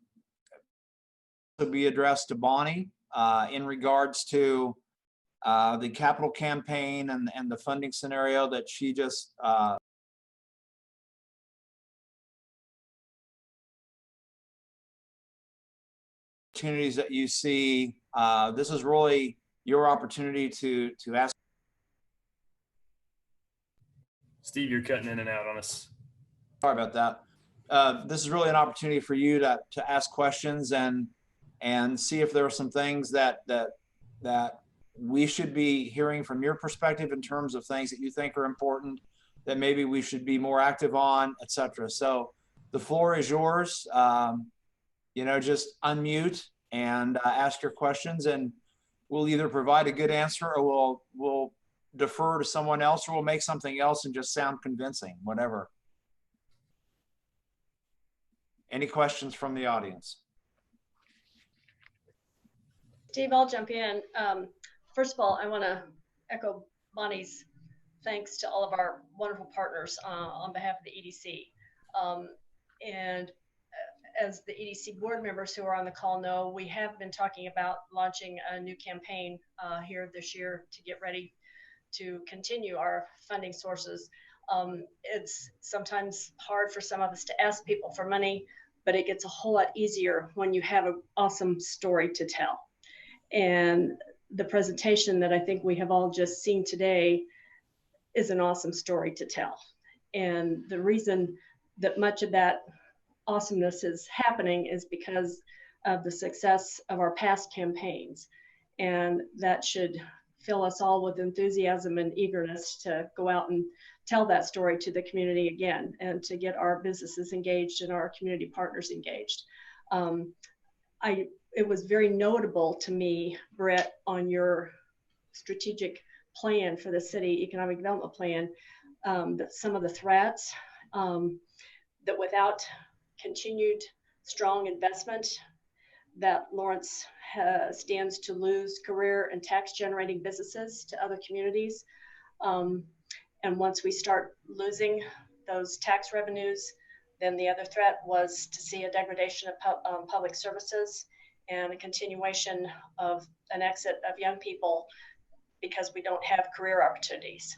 be addressed to Bonnie in regards to the capital campaign and the funding scenario that she just opportunities that you see. This is really your opportunity to ask. Steve, you're cutting in and out on us. Sorry about that. This is really an opportunity for you to ask questions and see if there are some things that we should be hearing from your perspective in terms of things that you think are important, that maybe we should be more active on, etc. So the floor is yours. Just unmute and ask your questions, and we'll either provide a good answer or we'll defer to someone else, or we'll make something else and just sound convincing, whatever. Any questions from the audience? Steve, I'll jump in. First of all, I want to echo Bonnie's thanks to all of our wonderful partners on behalf of the EDC. And as the EDC board members who are on the call know, we have been talking about launching a new campaign here this year to get ready to continue our funding sources. It's sometimes hard for some of us to ask people for money, but it gets a whole lot easier when you have an awesome story to tell. And the presentation that I think we have all just seen today is an awesome story to tell. And the reason that much of that awesomeness is happening is because of the success of our past campaigns. And that should fill us all with enthusiasm and eagerness to go out and tell that story to the community again, and to get our businesses engaged and our community partners engaged. It was very notable to me, Brett, on your strategic plan for the city economic development plan, that some of the threats, that without continued strong investment, that Lawrence stands to lose career and tax generating businesses to other communities. And once we start losing those tax revenues, then the other threat was to see a degradation of public services and a continuation of an exit of young people because we don't have career opportunities.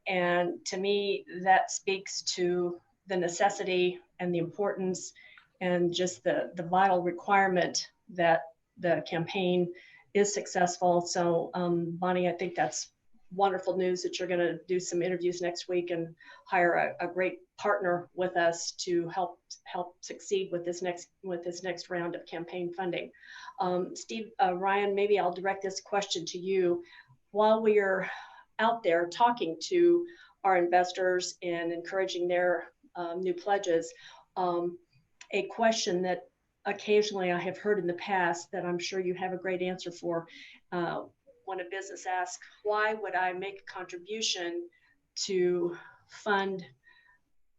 And to me, that speaks to the necessity and the importance and just the vital requirement that the campaign is successful. So Bonnie, I think that's wonderful news that you're going to do some interviews next week and hire a great partner with us to help succeed with this next round of campaign funding. Steve, Ryan, maybe I'll direct this question to you. While we are out there talking to our investors and encouraging their new pledges, a question that occasionally I have heard in the past that I'm sure you have a great answer for, when a business asks, why would I make a contribution to fund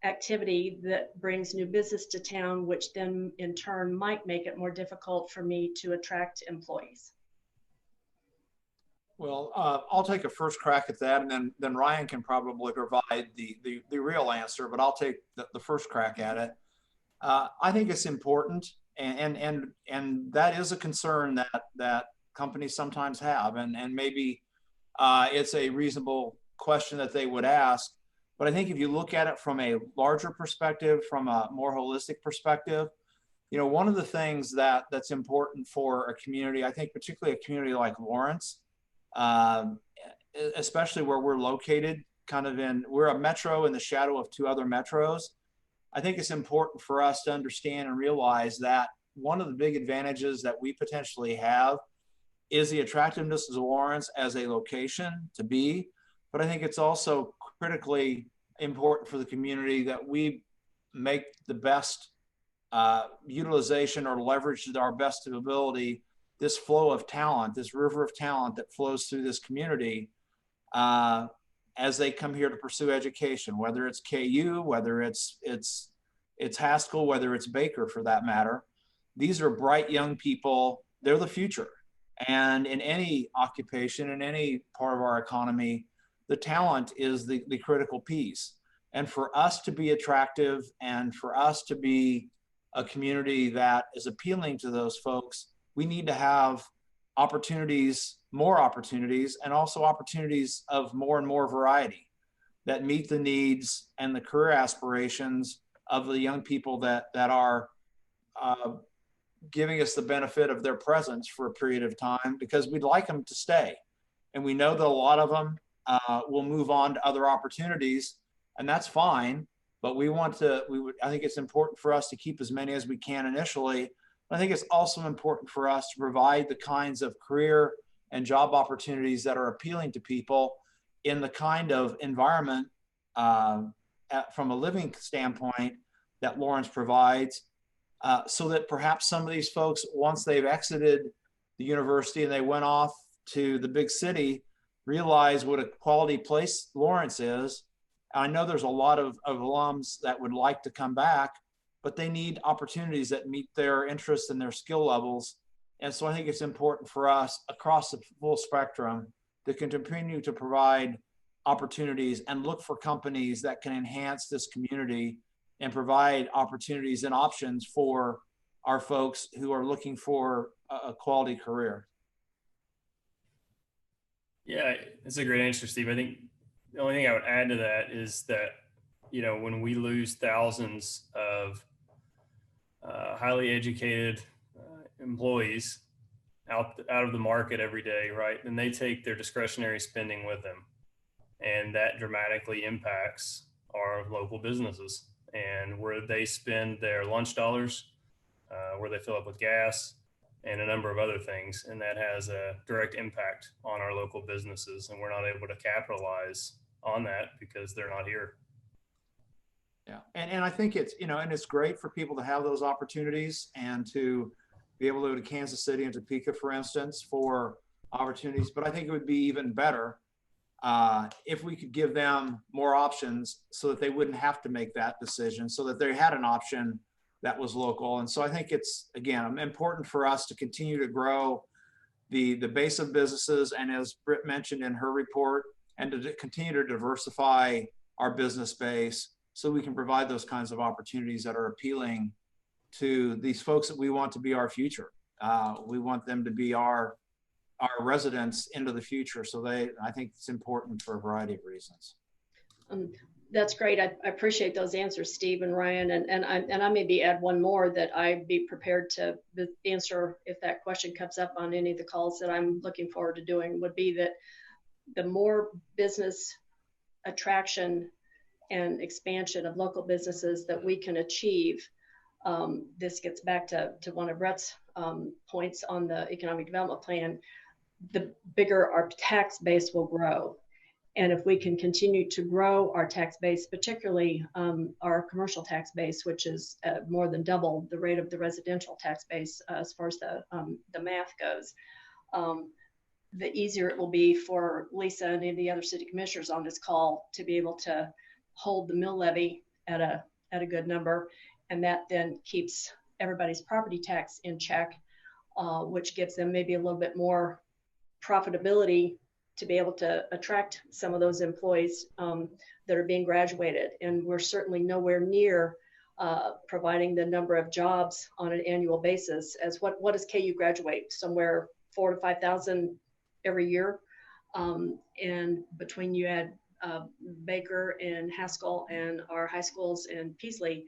activity that brings new business to town, which then in turn might make it more difficult for me to attract employees? Well, I'll take a first crack at that, and then Ryan can probably provide the real answer, but I'll take the first crack at it. I think it's important, and that is a concern that companies sometimes have, and maybe it's a reasonable question that they would ask. But I think if you look at it from a larger perspective, from a more holistic perspective, you know, one of the things that's important for a community, I think particularly a community like Lawrence, especially where we're located, we're a metro in the shadow of two other metros. I think it's important for us to understand and realize that one of the big advantages that we potentially have is the attractiveness of Lawrence as a location to be. But I think it's also critically important for the community that we make the best utilization or leverage to our best ability this flow of talent, this river of talent that flows through this community as they come here to pursue education, whether it's KU, whether it's Haskell, whether it's Baker for that matter. These are bright young people. They're the future. And in any occupation, in any part of our economy, the talent is the critical piece. And for us to be attractive and for us to be a community that is appealing to those folks, we need to have opportunities, more opportunities, and also opportunities of more and more variety that meet the needs and the career aspirations of the young people that are giving us the benefit of their presence for a period of time, because we'd like them to stay. And we know that a lot of them will move on to other opportunities, and that's fine. But I think it's important for us to keep as many as we can initially. I think it's also important for us to provide the kinds of career and job opportunities that are appealing to people in the kind of environment from a living standpoint that Lawrence provides, so that perhaps some of these folks, once they've exited the university and they went off to the big city, realize what a quality place Lawrence is. I know there's a lot of alums that would like to come back, but they need opportunities that meet their interests and their skill levels. And so I think it's important for us across the full spectrum to continue to provide opportunities and look for companies that can enhance this community and provide opportunities and options for our folks who are looking for a quality career. Yeah, it's a great answer, Steve. I think the only thing I would add to that is that, you know, when we lose thousands of highly educated employees out of the market every day, right? And they take their discretionary spending with them. and that dramatically impacts our local businesses and where they spend their lunch dollars, where they fill up with gas, and a number of other things. And that has a direct impact on our local businesses, and we're not able to capitalize on that because they're not here. Yeah, and I think it's, and it's great for people to have those opportunities and to be able to go to Kansas City and Topeka, for instance, for opportunities. But I think it would be even better if we could give them more options so that they wouldn't have to make that decision, so that they had an option that was local. And so I think it's, again, important for us to continue to grow the base of businesses, and as Britt mentioned in her report, and to continue to diversify our business base so we can provide those kinds of opportunities that are appealing to these folks that we want to be our future. We want them to be our residents into the future. So I think it's important for a variety of reasons. That's great. I appreciate those answers, Steve and Ryan. And I maybe add one more that I'd be prepared to answer if that question comes up on any of the calls that I'm looking forward to doing, would be that the more business attraction and expansion of local businesses that we can achieve, this gets back to one of Brett's points on the economic development plan, the bigger our tax base will grow. And if we can continue to grow our tax base, particularly our commercial tax base, which is more than double the rate of the residential tax base as far as the math goes, the easier it will be for Lisa and any of the other city commissioners on this call to be able to hold the mill levy at a good number. And that then keeps everybody's property tax in check, which gives them maybe a little bit more profitability to be able to attract some of those employees that are being graduated. And we're certainly nowhere near providing the number of jobs on an annual basis as what does KU graduate? Somewhere 4,000 to 5,000 every year. And between you add Baker and Haskell and our high schools and Peasley,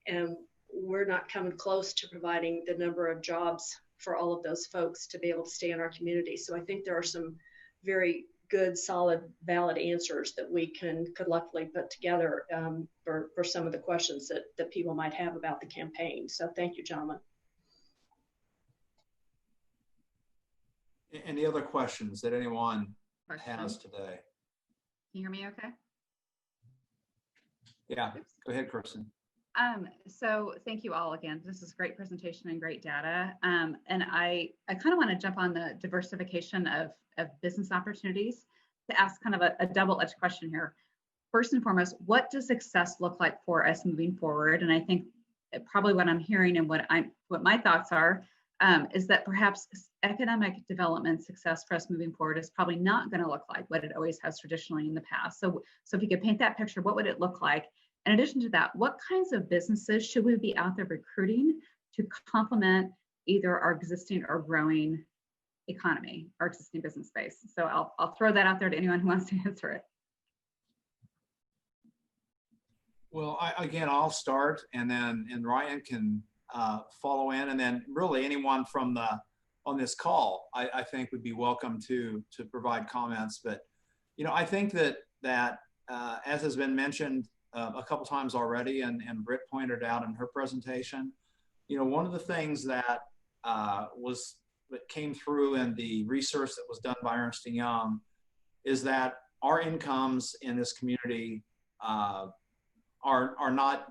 and we're not coming close to providing the number of jobs for all of those folks to be able to stay in our community. So I think there are some very good, solid, valid answers that we could luckily put together for some of the questions that people might have about the campaign. So thank you, gentlemen. Any other questions that anyone has today? Can you hear me okay? Yeah, go ahead, Kirsten. So thank you all again. This is great presentation and great data. And I kind of want to jump on the diversification of business opportunities to ask kind of a double-edged question here. First and foremost, what does success look like for us moving forward? And I think probably what I'm hearing and what my thoughts are is that perhaps economic development success for us moving forward is probably not going to look like what it always has traditionally in the past. So if you could paint that picture, what would it look like? In addition to that, what kinds of businesses should we be out there recruiting to complement either our existing or growing economy, our existing business space? So I'll throw that out there to anyone who wants to answer it. Well, I'll start, and Ryan can follow in, and then really anyone from on this call, I think would be welcome to provide comments. But I think that as has been mentioned a couple times already, and Britt pointed out in her presentation, one of the things that came through in the research that was done by Ernst & Young is that our incomes in this community are not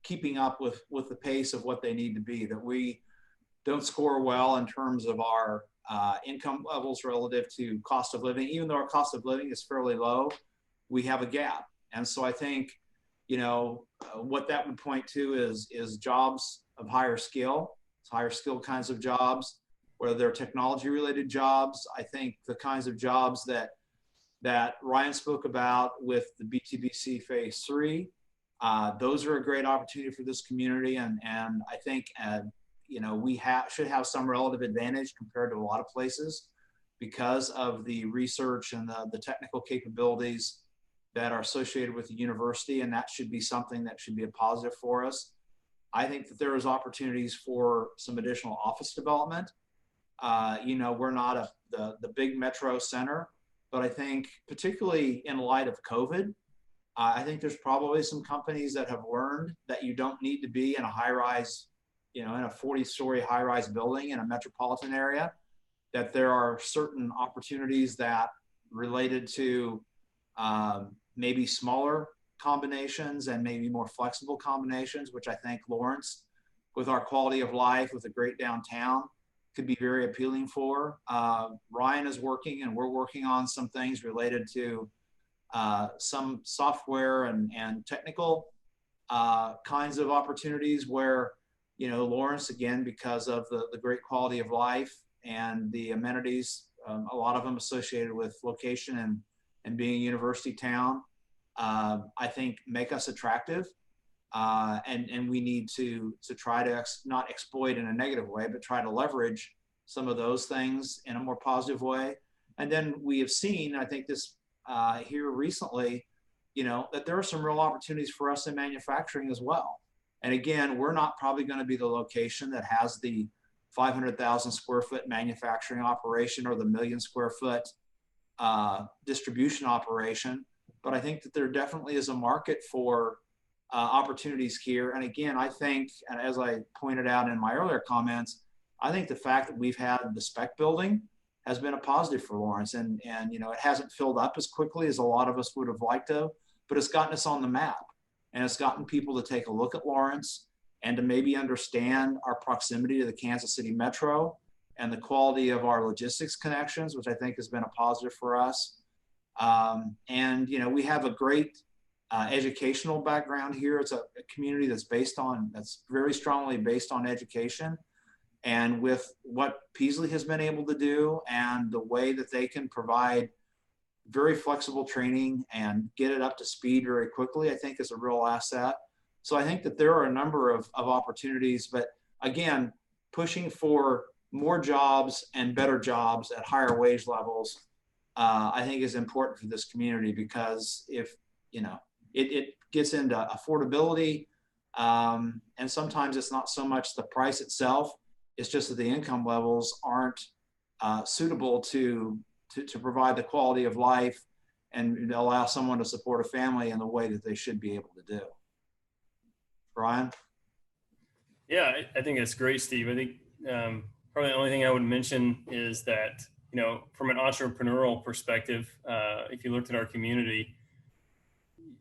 keeping up with the pace of what they need to be, that we don't score well in terms of our income levels relative to cost of living. Even though our cost of living is fairly low, we have a gap. And so I think, what that would point to is jobs of higher skill, higher skill kinds of jobs, whether they're technology related jobs. I think the kinds of jobs that Ryan spoke about with the BTBC Phase 3, those are a great opportunity for this community. And I think, we should have some relative advantage compared to a lot of places because of the research and the technical capabilities that are associated with the university, and that should be something that should be a positive for us. I think that there is opportunities for some additional office development. We're not the big metro center, but I think particularly in light of COVID, I think there's probably some companies that have learned that you don't need to be in a high rise, in a 40-story high rise building in a metropolitan area, that there are certain opportunities that related to maybe smaller combinations and maybe more flexible combinations, which I think Lawrence, with our quality of life, with a great downtown, could be very appealing for. Ryan is working, and we're working on some things related to some software and technical kinds of opportunities where, Lawrence, again, because of the great quality of life and the amenities, a lot of them associated with location and being a university town, I think make us attractive. And we need to try to not exploit in a negative way, but try to leverage some of those things in a more positive way. And then we have seen, I think this here recently, that there are some real opportunities for us in manufacturing as well. And again, we're not probably going to be the location that has the 500,000 square foot manufacturing operation or the 1 million square foot distribution operation. But I think that there definitely is a market for opportunities here. And again, I think, and as I pointed out in my earlier comments, I think the fact that we've had the spec building has been a positive for Lawrence. And it hasn't filled up as quickly as a lot of us would have liked to, but it's gotten us on the map. And it's gotten people to take a look at Lawrence and to maybe understand our proximity to the Kansas City Metro and the quality of our logistics connections, which I think has been a positive for us. And we have a great educational background here. It's a community that's very strongly based on education. And with what Peaslee has been able to do and the way that they can provide very flexible training and get it up to speed very quickly, I think is a real asset. So I think that there are a number of opportunities, but again, pushing for more jobs and better jobs at higher wage levels, I think is important for this community, because if, it gets into affordability, and sometimes it's not so much the price itself, it's just that the income levels aren't suitable to provide the quality of life and allow someone to support a family in the way that they should be able to do. Brian? Yeah, I think that's great, Steve. I think probably the only thing I would mention is that, from an entrepreneurial perspective, if you looked at our community,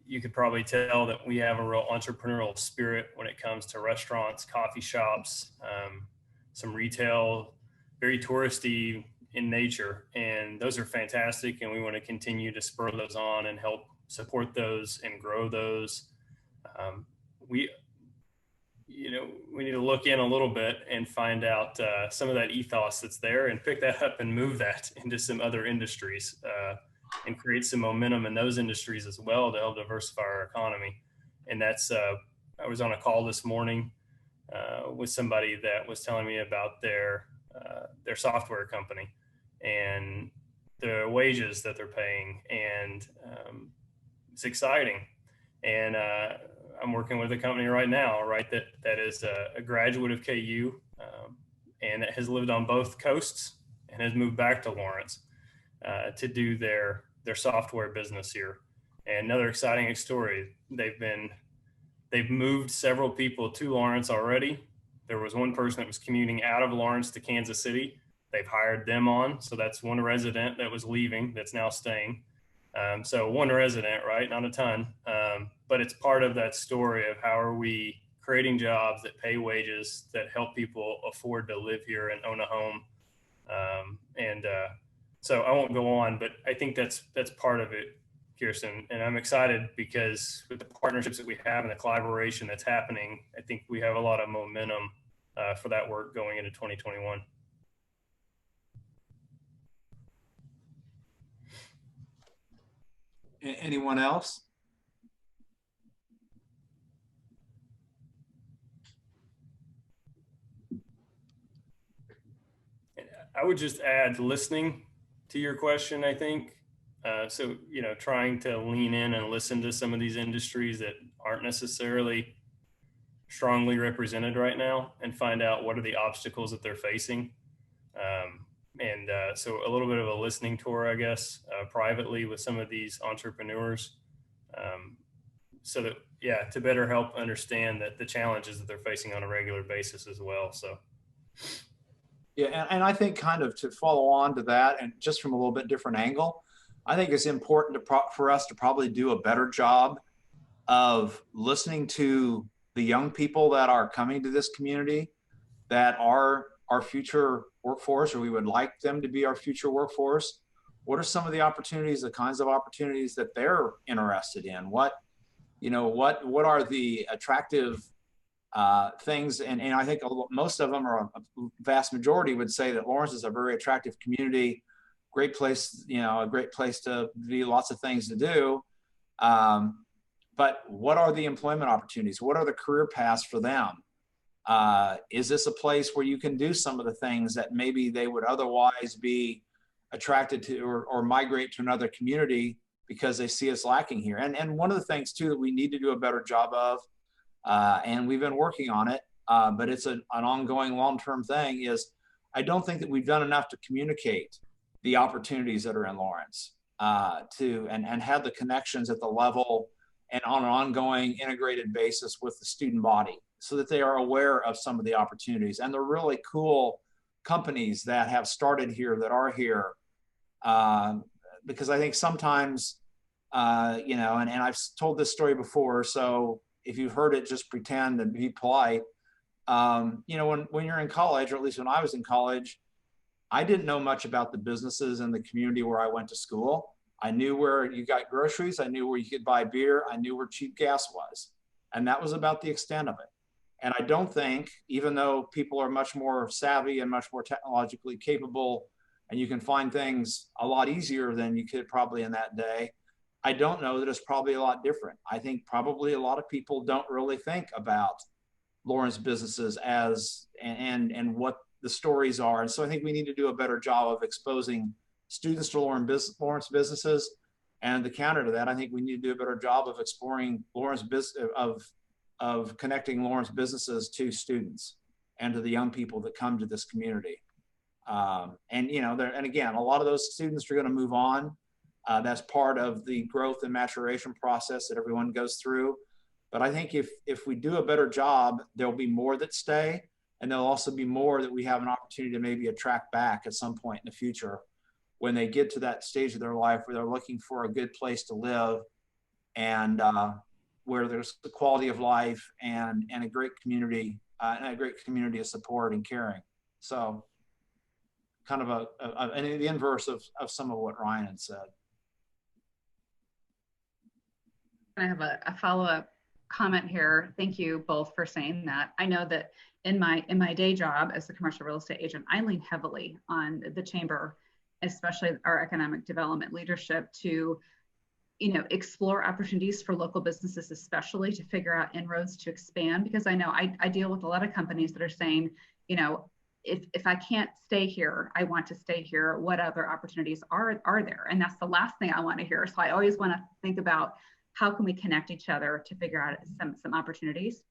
you could probably tell that we have a real entrepreneurial spirit when it comes to restaurants, coffee shops, some retail, very touristy in nature. And those are fantastic. And we want to continue to spur those on and help support those and grow those. We need to look in a little bit and find out some of that ethos that's there and pick that up and move that into some other industries and create some momentum in those industries as well to help diversify our economy. And that's, I was on a call this morning with somebody that was telling me about their software company and the wages that they're paying. And it's exciting. And I'm working with a company right now, that is a graduate of KU and that has lived on both coasts and has moved back to Lawrence to do their software business here. And another exciting story, they've moved several people to Lawrence already. There was one person that was commuting out of Lawrence to Kansas City. They've hired them on. So that's one resident that was leaving that's now staying. So one resident, right? Not a ton. But it's part of that story of how are we creating jobs that pay wages that help people afford to live here and own a home. So I won't go on, but I think that's part of it, Kirsten. And I'm excited because with the partnerships that we have and the collaboration that's happening, I think we have a lot of momentum for that work going into 2021. Anyone else? I would just add listening to your question, I think. So, trying to lean in and listen to some of these industries that aren't necessarily strongly represented right now and find out what are the obstacles that they're facing. So a little bit of a listening tour, I guess, privately with some of these entrepreneurs, so that, yeah, to better help understand that the challenges that they're facing on a regular basis as well. So. Yeah, and I think kind of to follow on to that, and just from a little bit different angle, I think it's important for us to probably do a better job of listening to the young people that are coming to this community, that are our future workforce, or we would like them to be our future workforce. What are some of the opportunities, the kinds of opportunities that they're interested in? What are the attractive things? And I think most of them, or a vast majority, would say that Lawrence is a very attractive community, great place, a great place to be, lots of things to do. But what are the employment opportunities? What are the career paths for them? Is this a place where you can do some of the things that maybe they would otherwise be attracted to, or migrate to another community because they see us lacking here? And one of the things too that we need to do a better job of, and we've been working on it, but it's an ongoing long-term thing, is I don't think that we've done enough to communicate the opportunities that are in Lawrence, and have the connections at the level and on an ongoing integrated basis with the student body, so that they are aware of some of the opportunities and the really cool companies that have started here, that are here. Because I think sometimes, and I've told this story before, so if you've heard it, just pretend and be polite. When you're in college, or at least when I was in college, I didn't know much about the businesses in the community where I went to school. I knew where you got groceries. I knew where you could buy beer. I knew where cheap gas was. And that was about the extent of it. And I don't think, even though people are much more savvy and much more technologically capable, and you can find things a lot easier than you could probably in that day, I don't know that it's probably a lot different. I think probably a lot of people don't really think about Lawrence businesses and what the stories are. And so I think we need to do a better job of exposing students to Lawrence businesses. And the counter to that, I think we need to do a better job of exploring of connecting Lawrence businesses to students and to the young people that come to this community. And again, a lot of those students are going to move on. That's part of the growth and maturation process that everyone goes through. But I think if we do a better job, there'll be more that stay, and there'll also be more that we have an opportunity to maybe attract back at some point in the future, when they get to that stage of their life where they're looking for a good place to live, and where there's the quality of life and a great community of support and caring. So kind of the inverse of some of what Ryan had said. I have a follow-up comment here. Thank you both for saying that. I know that in my day job as a commercial real estate agent, I lean heavily on the chamber, especially our economic development leadership, to explore opportunities for local businesses, especially to figure out inroads to expand. Because I know I deal with a lot of companies that are saying, if I can't stay here, I want to stay here. What other opportunities are there? And that's the last thing I want to hear. So I always want to think about, how can we connect each other to figure out some opportunities?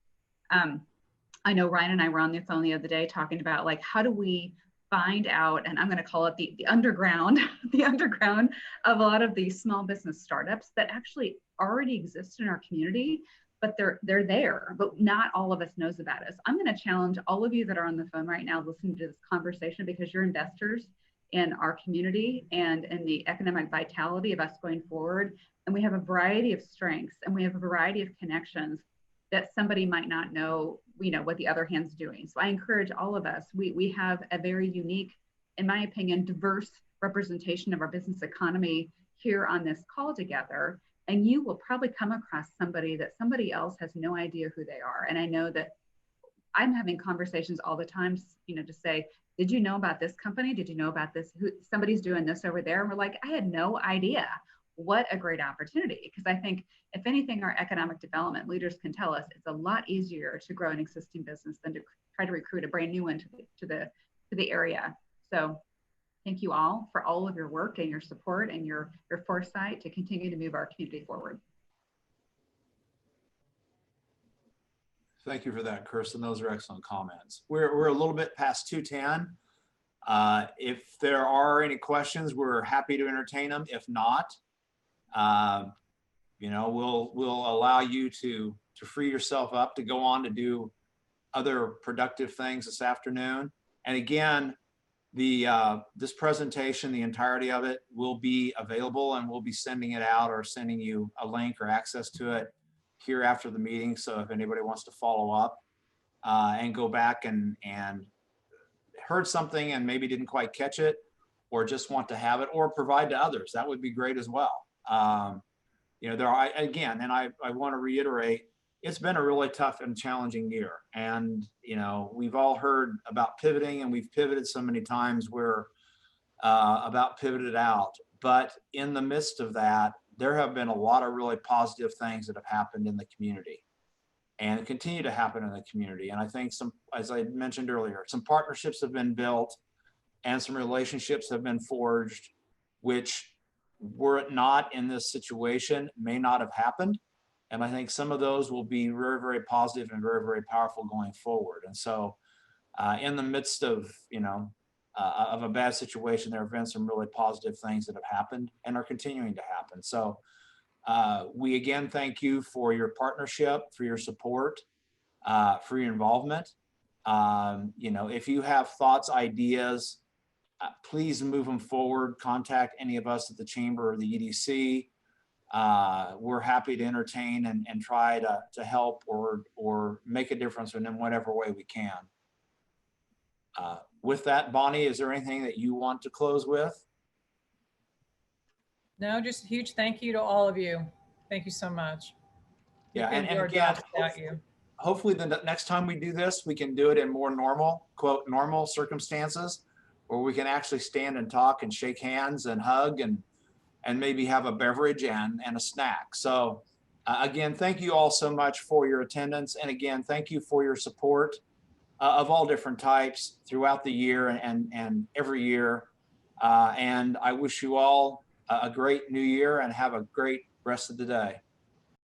I know Ryan and I were on the phone the other day talking about, like, how do we find out, and I'm going to call it the underground, the underground of a lot of these small business startups that actually already exist in our community, but they're there, but not all of us knows about us. I'm going to challenge all of you that are on the phone right now listening to this conversation, because you're investors in our community and in the economic vitality of us going forward. And we have a variety of strengths, and we have a variety of connections that somebody might not know, what the other hand's doing. So I encourage all of us, we have a very unique, in my opinion, diverse representation of our business economy here on this call together. And you will probably come across somebody that somebody else has no idea who they are. And I know that I'm having conversations all the time, to say, did you know about this company? Did you know about this? Somebody's doing this over there. And we're like, I had no idea. What a great opportunity. Because I think, if anything, our economic development leaders can tell us, it's a lot easier to grow an existing business than to try to recruit a brand new one to the area. So thank you all for all of your work and your support and your foresight to continue to move our community forward. Thank you for that, Kirsten. Those are excellent comments. We're a little bit past 2:10. If there are any questions, we're happy to entertain them. If not, you know, we'll allow you to free yourself up to go on to do other productive things this afternoon. And again, this presentation, the entirety of it, will be available, and we'll be sending it out or sending you a link or access to it here after the meeting. So if anybody wants to follow up and go back and heard something and maybe didn't quite catch it, or just want to have it or provide to others, that would be great as well. You know, there are, again, and I want to reiterate, it's been a really tough and challenging year. And, you know, we've all heard about pivoting, and we've pivoted so many times where about pivoted out. But in the midst of that, there have been a lot of really positive things that have happened in the community and continue to happen in the community. And I think some, as I mentioned earlier, some partnerships have been built and some relationships have been forged, which, were it not in this situation, may not have happened. And I think some of those will be very, very positive and very, very powerful going forward. And so in the midst of, you know, of a bad situation, there have been some really positive things that have happened and are continuing to happen. So we again thank you for your partnership, for your support, for your involvement. You know, if you have thoughts, ideas, please move them forward. Contact any of us at the Chamber or the EDC. We're happy to entertain and try to help or make a difference in whatever way we can. With that, Bonnie, is there anything that you want to close with? No, just a huge thank you to all of you. Thank you so much. Yeah, and again, hopefully the next time we do this, we can do it in more normal, quote, normal circumstances, where we can actually stand and talk and shake hands and hug and maybe have a beverage and a snack. So again, thank you all so much for your attendance. And again, thank you for your support of all different types throughout the year and every year. And I wish you all a great new year and have a great rest of the day.